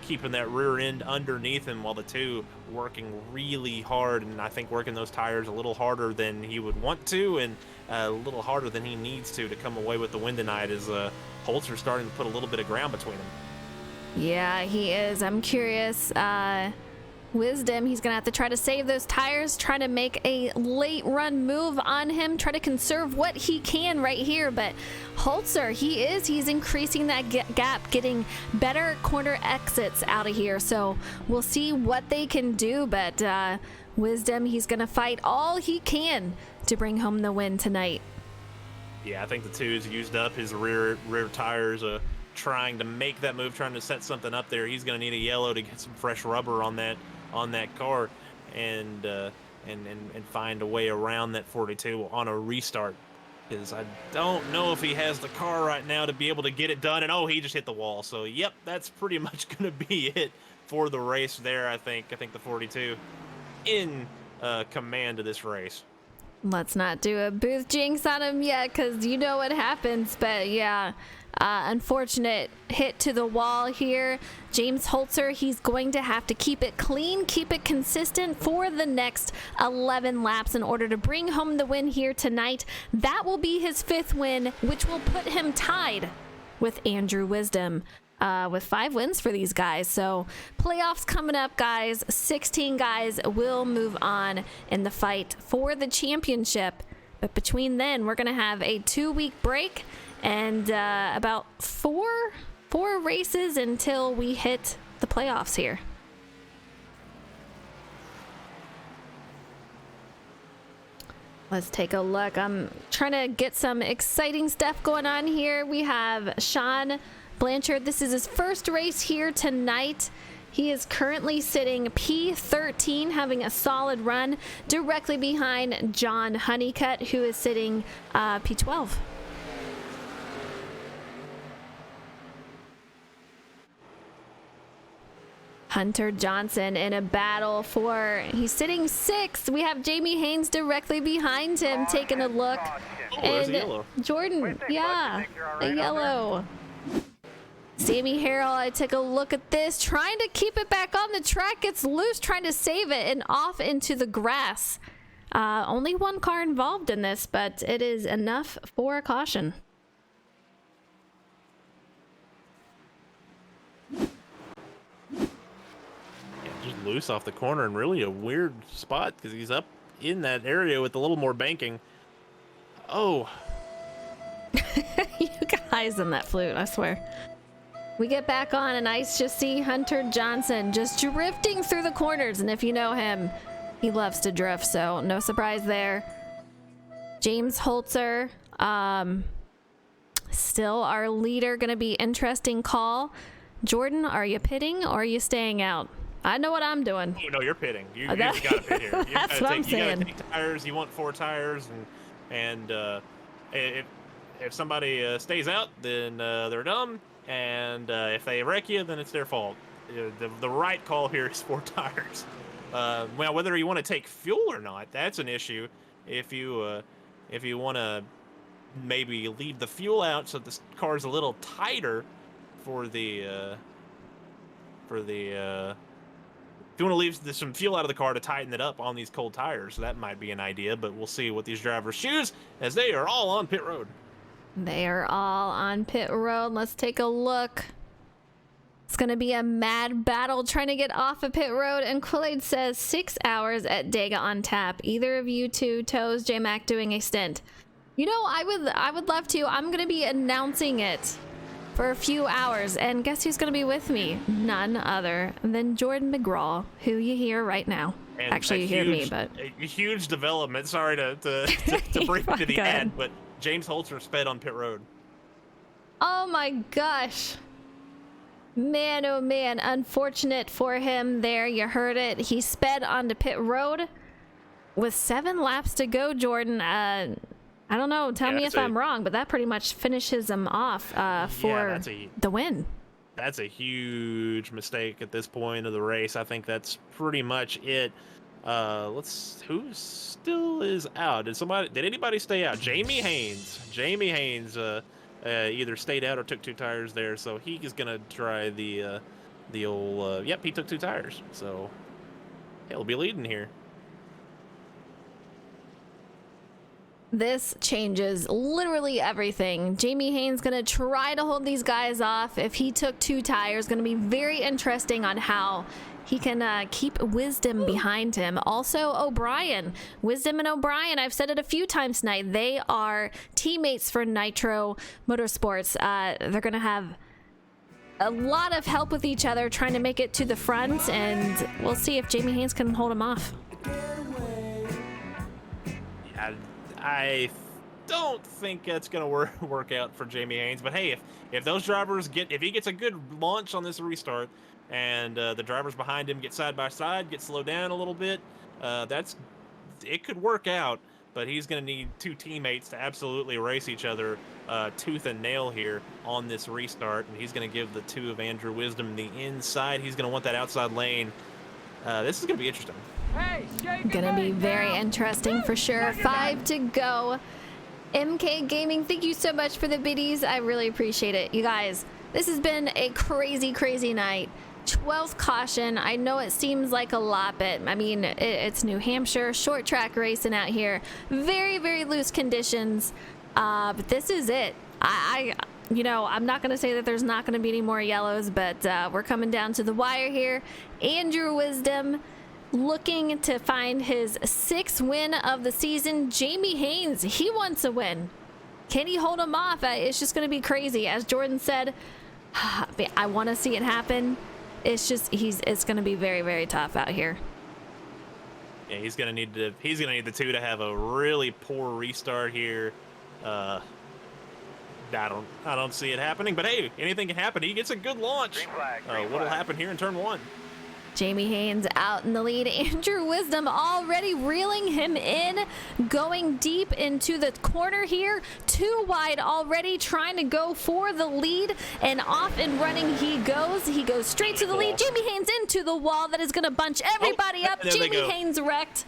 B: keeping that rear end underneath him, while the 2 working really hard, and I think working those tires a little harder than he would want to, and a little harder than he needs to come away with the win tonight, as Holzer starting to put a little bit of ground between them.
A: Yeah, he is. I'm curious. Wisdom, he's gonna have to try to save those tires, try to make a late run move on him, try to conserve what he can right here. But Holzer, he's increasing that gap, getting better corner exits out of here. So we'll see what they can do. But Wisdom, he's gonna fight all he can to bring home the win tonight.
B: Yeah, I think the 2's used up his rear tires, trying to make that move, trying to set something up there. He's going to need a yellow to get some fresh rubber on that car, and find a way around that 42 on a restart, because I don't know if he has the car right now to be able to get it done. And he just hit the wall. So yep, that's pretty much going to be it for the race there. I think the 42 in command of this race.
A: Let's not do a booth jinx on him yet, because you know what happens. But yeah, unfortunate hit to the wall here. James Holzer, he's going to have to keep it clean, keep it consistent for the next 11 laps in order to bring home the win here tonight. That will be his 5th win, which will put him tied with Andrew Wisdom, with 5 wins for these guys. So playoffs coming up, guys. 16 guys will move on in the fight for the championship. But between then, we're going to have a 2-week break and about four races until we hit the playoffs here. Let's take a look. I'm trying to get some exciting stuff going on here. We have Sean Blanchard. This is his first race here tonight. He is currently sitting P13, having a solid run, directly behind John Honeycutt, who is sitting P12. Hunter Johnson in a battle he's sitting 6th. We have Jamie Haynes directly behind him, taking a look. And Jordan, yeah, the yellow. Sammy Harrell, I took a look at this, trying to keep it back on the track, gets loose, trying to save it, and off into the grass. Only 1 car involved in this, but it is enough for a caution.
B: loose off the corner and really a weird spot because he's up in that area with a little more banking. Oh.
A: You guys in that flute, I swear. We get back on and I just see Hunter Johnson just drifting through the corners. And if you know him, he loves to drift, so no surprise there. James Holzer, still our leader. Gonna be interesting call. Jordan, are you pitting or are you staying out? I know what I'm doing.
B: Oh, no, you're pitting. You gotta pit here.
A: That's what I'm saying.
B: You gotta take tires. You want 4 tires, and if somebody stays out, then they're dumb, and if they wreck you, then it's their fault. The right call here is 4 tires. Well, whether you want to take fuel or not, that's an issue. If you want to maybe leave the fuel out so the car's a little tighter for the if you want to leave some fuel out of the car to tighten it up on these cold tires, that might be an idea, but we'll see what these drivers choose as they are all on pit road.
A: They are all on pit road. Let's take a look. It's going to be a mad battle trying to get off of pit road. And Kool-Aid says 6 hours at Dega on tap. Either of you two, Toes, J-Mac doing a stint. You know, I would love to. I'm going to be announcing it for a few hours. And guess who's going to be with me? None other than Jordan McGraw, who you hear right now.
B: And
A: actually, you hear me, but...
B: A huge development. Sorry to bring it to the end, but James Holzer sped on pit road.
A: Oh my gosh. Man, oh man, unfortunate for him there. You heard it. He sped onto pit road with 7 laps to go, Jordan. I don't know. Tell me if I'm wrong, but that pretty much finishes him off for the win.
B: That's a huge mistake at this point of the race. I think that's pretty much it. Who still is out? Did anybody stay out? Jamie Haynes. Either stayed out or took 2 tires there, so he is gonna try the old. Yep, he took 2 tires, so he'll be leading here.
A: This changes literally everything. Jamie Haynes gonna try to hold these guys off. If he took 2 tires, gonna be very interesting on how he can keep Wisdom behind him. Also, O'Brien. Wisdom and O'Brien, I've said it a few times tonight, they are teammates for Nitro Motorsports. They're going to have a lot of help with each other trying to make it to the front, and we'll see if Jamie Haynes can hold him off.
B: I don't think that's going to work out for Jamie Haynes, but hey, if those drivers if he gets a good launch on this restart, and the drivers behind him get side by side, get slowed down a little bit, it could work out, but he's going to need 2 teammates to absolutely race each other tooth and nail here on this restart, and he's going to give the 2 of Andrew Wisdom the inside. He's going to want that outside lane. This is going to be interesting.
A: Gonna be very interesting for sure. 5 to go. MK Gaming, thank you so much for the biddies. I really appreciate it. You guys, this has been a crazy night. 12th caution. I know it seems like a lot, but I mean, it's New Hampshire, short track racing out here. Very loose conditions. But this is it. You know, I'm not going to say that there's not going to be any more yellows, but we're coming down to the wire here. Andrew Wisdom looking to find his 6th win of the season. Jamie Haynes, he wants a win. Can he hold him off? It's just going to be crazy. As Jordan said, I want to see it happen. It's just it's going to be very tough out here.
B: Yeah, he's going to need the 2 to have a really poor restart here. I don't see it happening, but hey, anything can happen. He gets a good launch. What'll happen here in turn 1?
A: Jamie Haynes out in the lead. Andrew Wisdom already reeling him in, going deep into the corner here. 2 wide already, trying to go for the lead, and off and running he goes. He goes straight to the lead. Jamie Haynes into the wall. That is going to bunch everybody up. Jamie Haynes wrecked.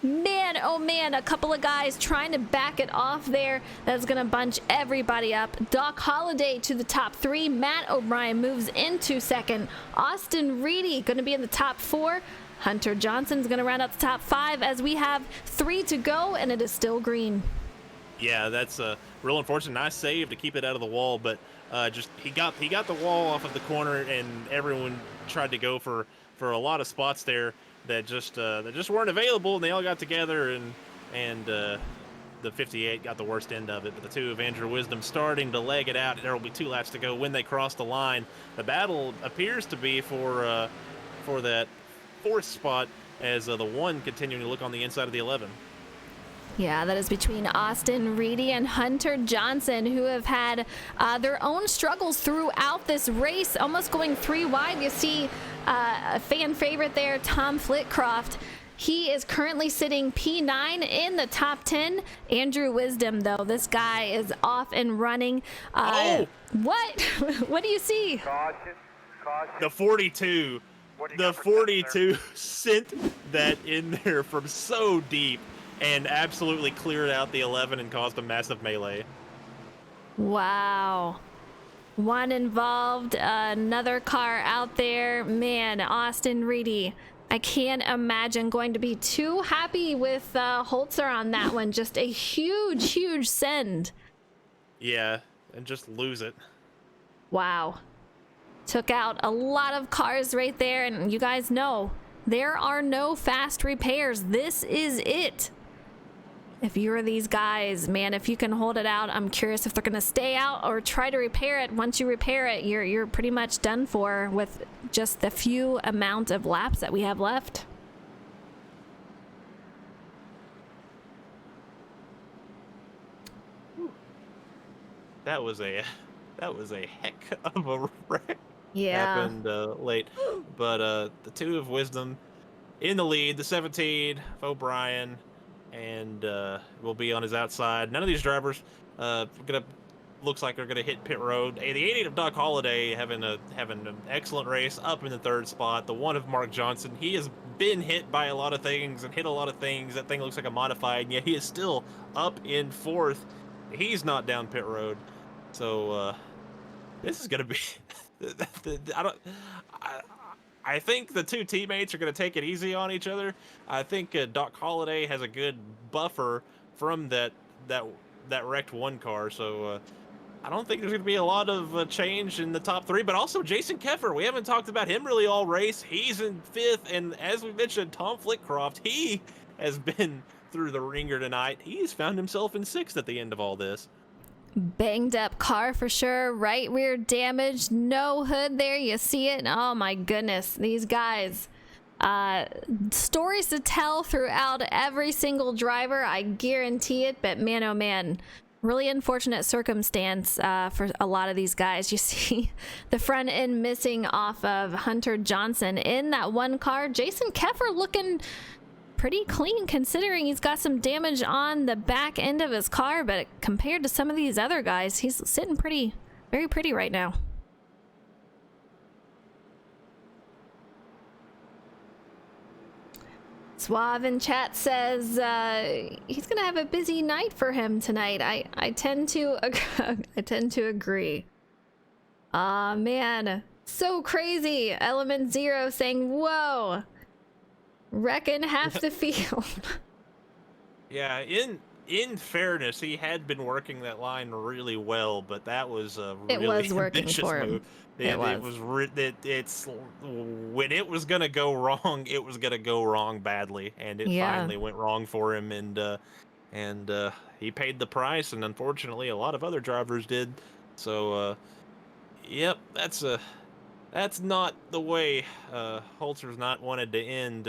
A: Man, oh man, a couple of guys trying to back it off there. That's going to bunch everybody up. Doc Holliday to the top 3. Matt O'Brien moves into 2nd. Austin Reedy going to be in the top 4. Hunter Johnson's going to round out the top 5 as we have 3 to go, and it is still green.
B: Yeah, that's real unfortunate. Nice save to keep it out of the wall, but just he got the wall off of the corner, and everyone tried to go for for a lot of spots there that just weren't available, and they all got together, and the 58 got the worst end of it. But the two of Andrew Wisdom starting to leg it out. There will be 2 laps to go when they cross the line. The battle appears to be for that 4th spot, as the 1 continuing to look on the inside of the 11.
A: Yeah, that is between Austin Reedy and Hunter Johnson, who have had their own struggles throughout this race, almost going 3 wide. You see a fan favorite there, Tom Flitcroft. He is currently sitting P9 in the top 10. Andrew Wisdom, though, this guy is off and running. What? What do you see?
F: Caution.
B: The 42. The 42 sent that in there from so deep and absolutely cleared out the 11 and caused a massive melee.
A: Wow. 1 involved, another car out there. Man, Austin Reedy, I can't imagine going to be too happy with Holzer on that one. Just a huge send.
B: Yeah, and just lose it.
A: Wow. Took out a lot of cars right there, and you guys know there are no fast repairs. This is it. If you're these guys, man, if you can hold it out, I'm curious if they're gonna stay out or try to repair it. Once you repair it, you're pretty much done for with just the few amount of laps that we have left.
B: That was a heck of a wreck.
A: Yeah.
B: Happened late, but the 2 of Wisdom in the lead. The 17 of O'Brien, and will be on his outside. None of these drivers looks like they're gonna hit pit road. The 88 of Doc Holliday having an excellent race up in the 3rd spot. The 1 of Mark Johnson, he has been hit by a lot of things and hit a lot of things. That thing looks like a modified, and yet he is still up in 4th. He's not down pit road, so this is gonna be. I think the 2 teammates are going to take it easy on each other. I think Doc Holliday has a good buffer from that wrecked 1 car, so I don't think there's going to be a lot of change in the top 3. But also Jason Keffer, we haven't talked about him really all race. He's in 5th, and as we mentioned, Tom Flitcroft, he has been through the ringer tonight. He's found himself in 6th at the end of all this.
A: Banged up car for sure. Right rear damaged. No hood there. You see it. Oh my goodness. These guys. Stories to tell throughout every single driver. I guarantee it. But man, oh man. Really unfortunate circumstance for a lot of these guys. You see the front end missing off of Hunter Johnson in that 1 car. Jason Keffer looking pretty clean considering he's got some damage on the back end of his car, but compared to some of these other guys, he's sitting very pretty right now. Suave in chat says he's gonna have a busy night for him tonight. I tend to agree. Aw, man, so crazy. Element Zero saying, whoa. Reckon half the field.
B: Yeah, in fairness, he had been working that line really well, but that was a really ambitious move. It's when it was gonna go wrong, it was gonna go wrong badly, and it finally went wrong for him, and he paid the price, and unfortunately, a lot of other drivers did. So, yep, that's not the way Holzer's not wanted to end,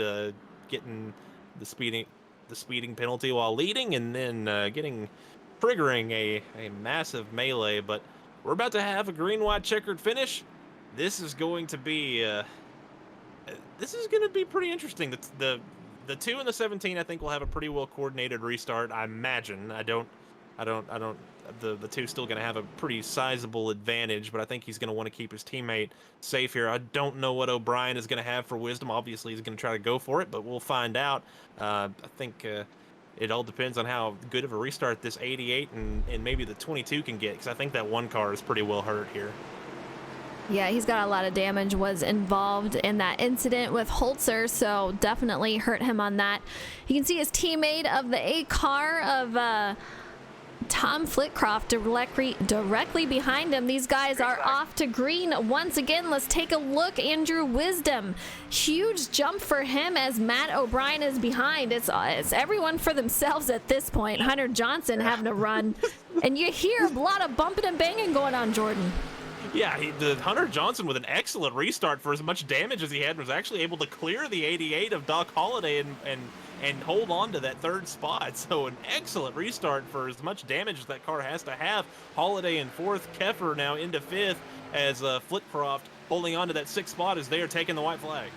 B: getting the speeding penalty while leading, and then triggering a massive melee. But we're about to have a green-white checkered finish. This is going to be pretty interesting. The 2 and the 17, I think, will have a pretty well coordinated restart. I imagine. The 2's still going to have a pretty sizable advantage, but I think he's going to want to keep his teammate safe here. I don't know what O'Brien is going to have for Wisdom. Obviously, he's going to try to go for it, but we'll find out. I think it all depends on how good of a restart this 88 and maybe the 22 can get, because I think that 1 car is pretty well hurt here.
A: Yeah, he's got a lot of damage, was involved in that incident with Holzer, so definitely hurt him on that. You can see his teammate of the 8 car of Tom Flitcroft directly behind him. These guys are off to green once again. Let's take a look. Andrew Wisdom, huge jump for him as Matt O'Brien is behind. It's everyone for themselves at this point. Hunter Johnson having to run, and you hear a lot of bumping and banging going on, Jordan.
B: Yeah, the Hunter Johnson with an excellent restart for as much damage as he had was actually able to clear the 88 of Doc Holliday and hold on to that third spot. So an excellent restart for as much damage as that car has to have. Holliday in fourth, Keffer now into fifth as Flitcroft holding on to that sixth spot as they are taking the white flag.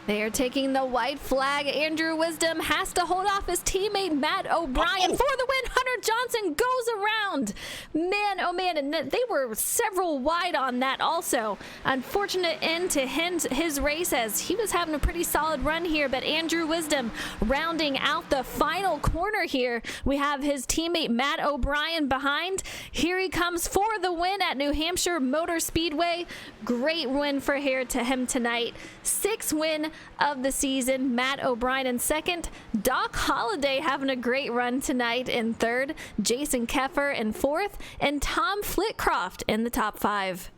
A: They are taking the white flag. Andrew Wisdom has to hold off his teammate Matt O'Brien for the win. Hunter Johnson goes around. Man, oh man, and they were several wide on that also. Unfortunate end to his race as he was having a pretty solid run here, but Andrew Wisdom rounding out the final corner here. We have his teammate Matt O'Brien behind. Here he comes for the win at New Hampshire Motor Speedway. Great win for him tonight. 6th win of the season. Matt O'Brien in second. Doc Holliday having a great run tonight in third. Jason Keffer in fourth. And Tom Flitcroft in the top 5.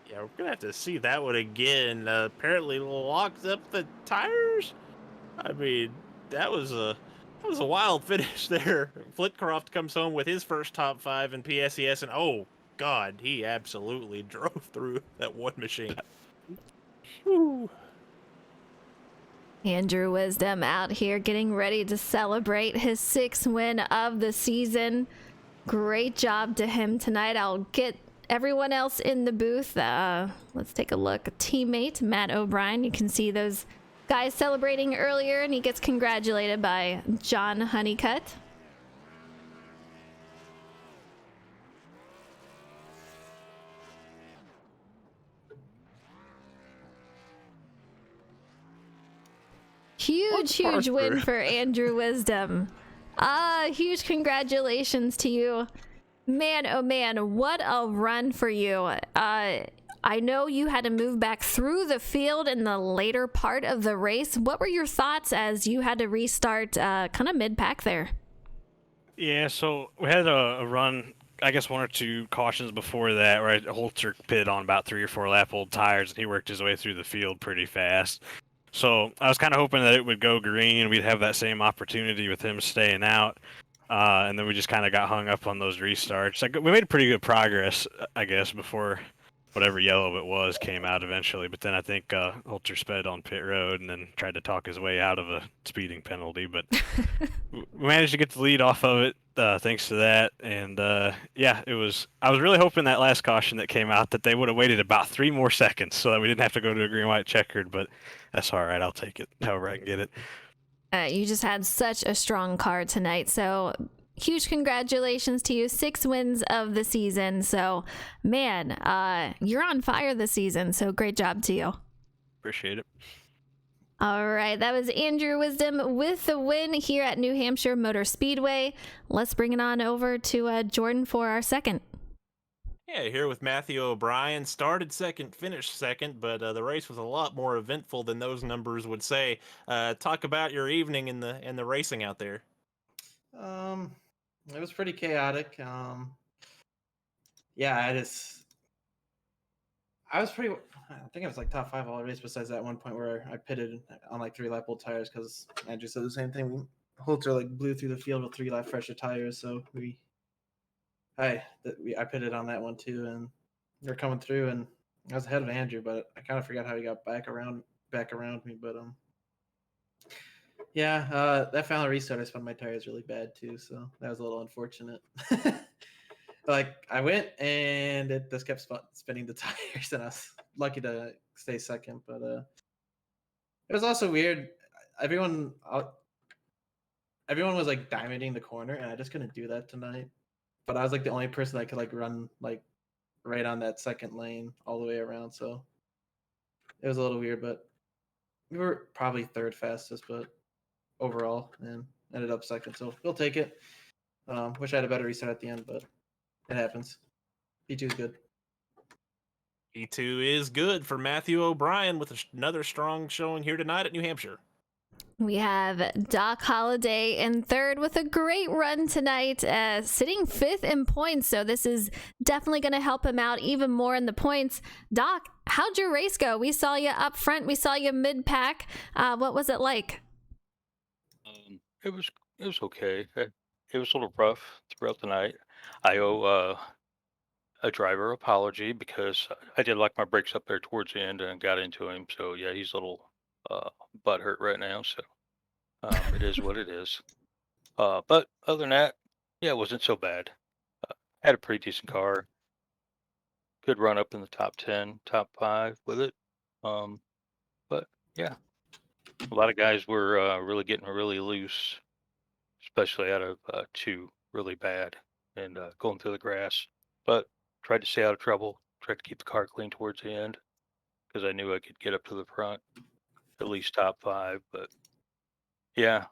B: Yeah, we're gonna have to see that one again. Apparently locked up the tires. I mean, that was a wild finish there. Flitcroft comes home with his first top 5 in PSES, and oh god, he absolutely drove through that one machine. Woo.
A: Andrew Wisdom out here getting ready to celebrate his 6th win of the season. Great job to him tonight. I'll get everyone else in the booth. Let's take a look. Teammate Matt O'Brien. You can see those guys celebrating earlier, and he gets congratulated by John Honeycutt. Huge win for Andrew Wisdom. Huge congratulations to you. Man, oh man, what a run for you. I know you had to move back through the field in the later part of the race. What were your thoughts as you had to restart kind of mid-pack there?
C: Yeah, so we had a run, I guess 1 or 2 cautions before that, where Holzer pitted on about 3 or 4 lap old tires, and he worked his way through the field pretty fast. So I was kind of hoping that it would go green. We'd have that same opportunity with him staying out. And then we just kind of got hung up on those restarts. We made pretty good progress, I guess, before whatever yellow it was came out eventually. But then I think Holzer sped on pit road and then tried to talk his way out of a speeding penalty. But we managed to get the lead off of it thanks to that. And yeah, I was really hoping that last caution that came out that they would have waited about 3 more seconds so that we didn't have to go to a green-white checkered. But that's all right. I'll take it however I can get it.
A: You just had such a strong car tonight. So huge congratulations to you. 6 wins of the season. So, man, you're on fire this season. So great job to you.
C: Appreciate it.
A: All right. That was Andrew Wisdom with the win here at New Hampshire Motor Speedway. Let's bring it on over to Jordan for our second.
B: Yeah, here with Matthew O'Brien. Started second, finished second, but the race was a lot more eventful than those numbers would say. Talk about your evening in the racing out there.
J: It was pretty chaotic. Yeah, I was pretty. I think I was like top 5 all race. Besides that one point where I pitted on like 3 lap old tires because Andrew said the same thing. Holzer like blew through the field with 3 lap fresher tires, so I pitted on that one too, and they're coming through, and I was ahead of Andrew, but I kind of forgot how he got back around me. But yeah, that final restart I spun my tires really bad too, so that was a little unfortunate. Like I went and it just kept spinning the tires, and I was lucky to stay second. But it was also weird. Everyone was like diamonding the corner, and I just couldn't do that tonight. But I was like the only person that could like run like right on that second lane all the way around. So it was a little weird, but we were probably 3rd fastest, but overall, and ended up second. So we'll take it. Wish I had a better restart at the end, but it happens. P2 is good.
B: P2 is good for Matthew O'Brien with another strong showing here tonight at New Hampshire.
A: We have Doc Holliday in third with a great run tonight, sitting fifth in points. So this is definitely going to help him out even more in the points. Doc, how'd your race go? We saw you up front. We saw you mid-pack. What was it like?
K: It was okay. It was a little rough throughout the night. I owe a driver apology because I did lock my brakes up there towards the end and got into him. So yeah, he's a little butt hurt right now. So it is what it is. But other than that, yeah, it wasn't so bad. Had a pretty decent car. Good run up in the top 10, top 5 with it. But yeah, a lot of guys were really getting really loose, especially out of 2 really bad and going through the grass. But tried to stay out of trouble. Tried to keep the car clean towards the end because I knew I could get up to the front, at least top 5. But yeah,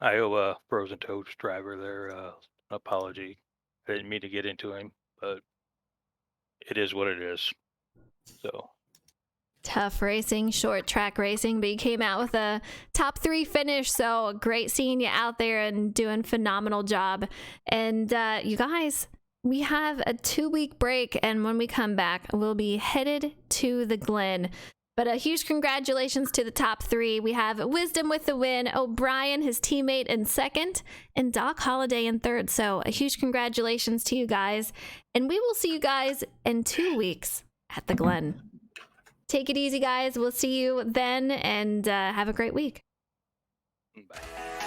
K: I owe Frozen Toad's driver there an apology. I didn't mean to get into him, but it is what it is. So
A: Tough racing, short track racing, but you came out with a top 3 finish. So great seeing you out there and doing phenomenal job. And you guys, we have a 2-week break, and when we come back, we'll be headed to the Glen. But a huge congratulations to the top 3. We have Wisdom with the win, O'Brien, his teammate, in second, and Doc Holliday in third. So a huge congratulations to you guys. And we will see you guys in 2 weeks at the Glen. Take it easy, guys. We'll see you then, and have a great week.
K: bye.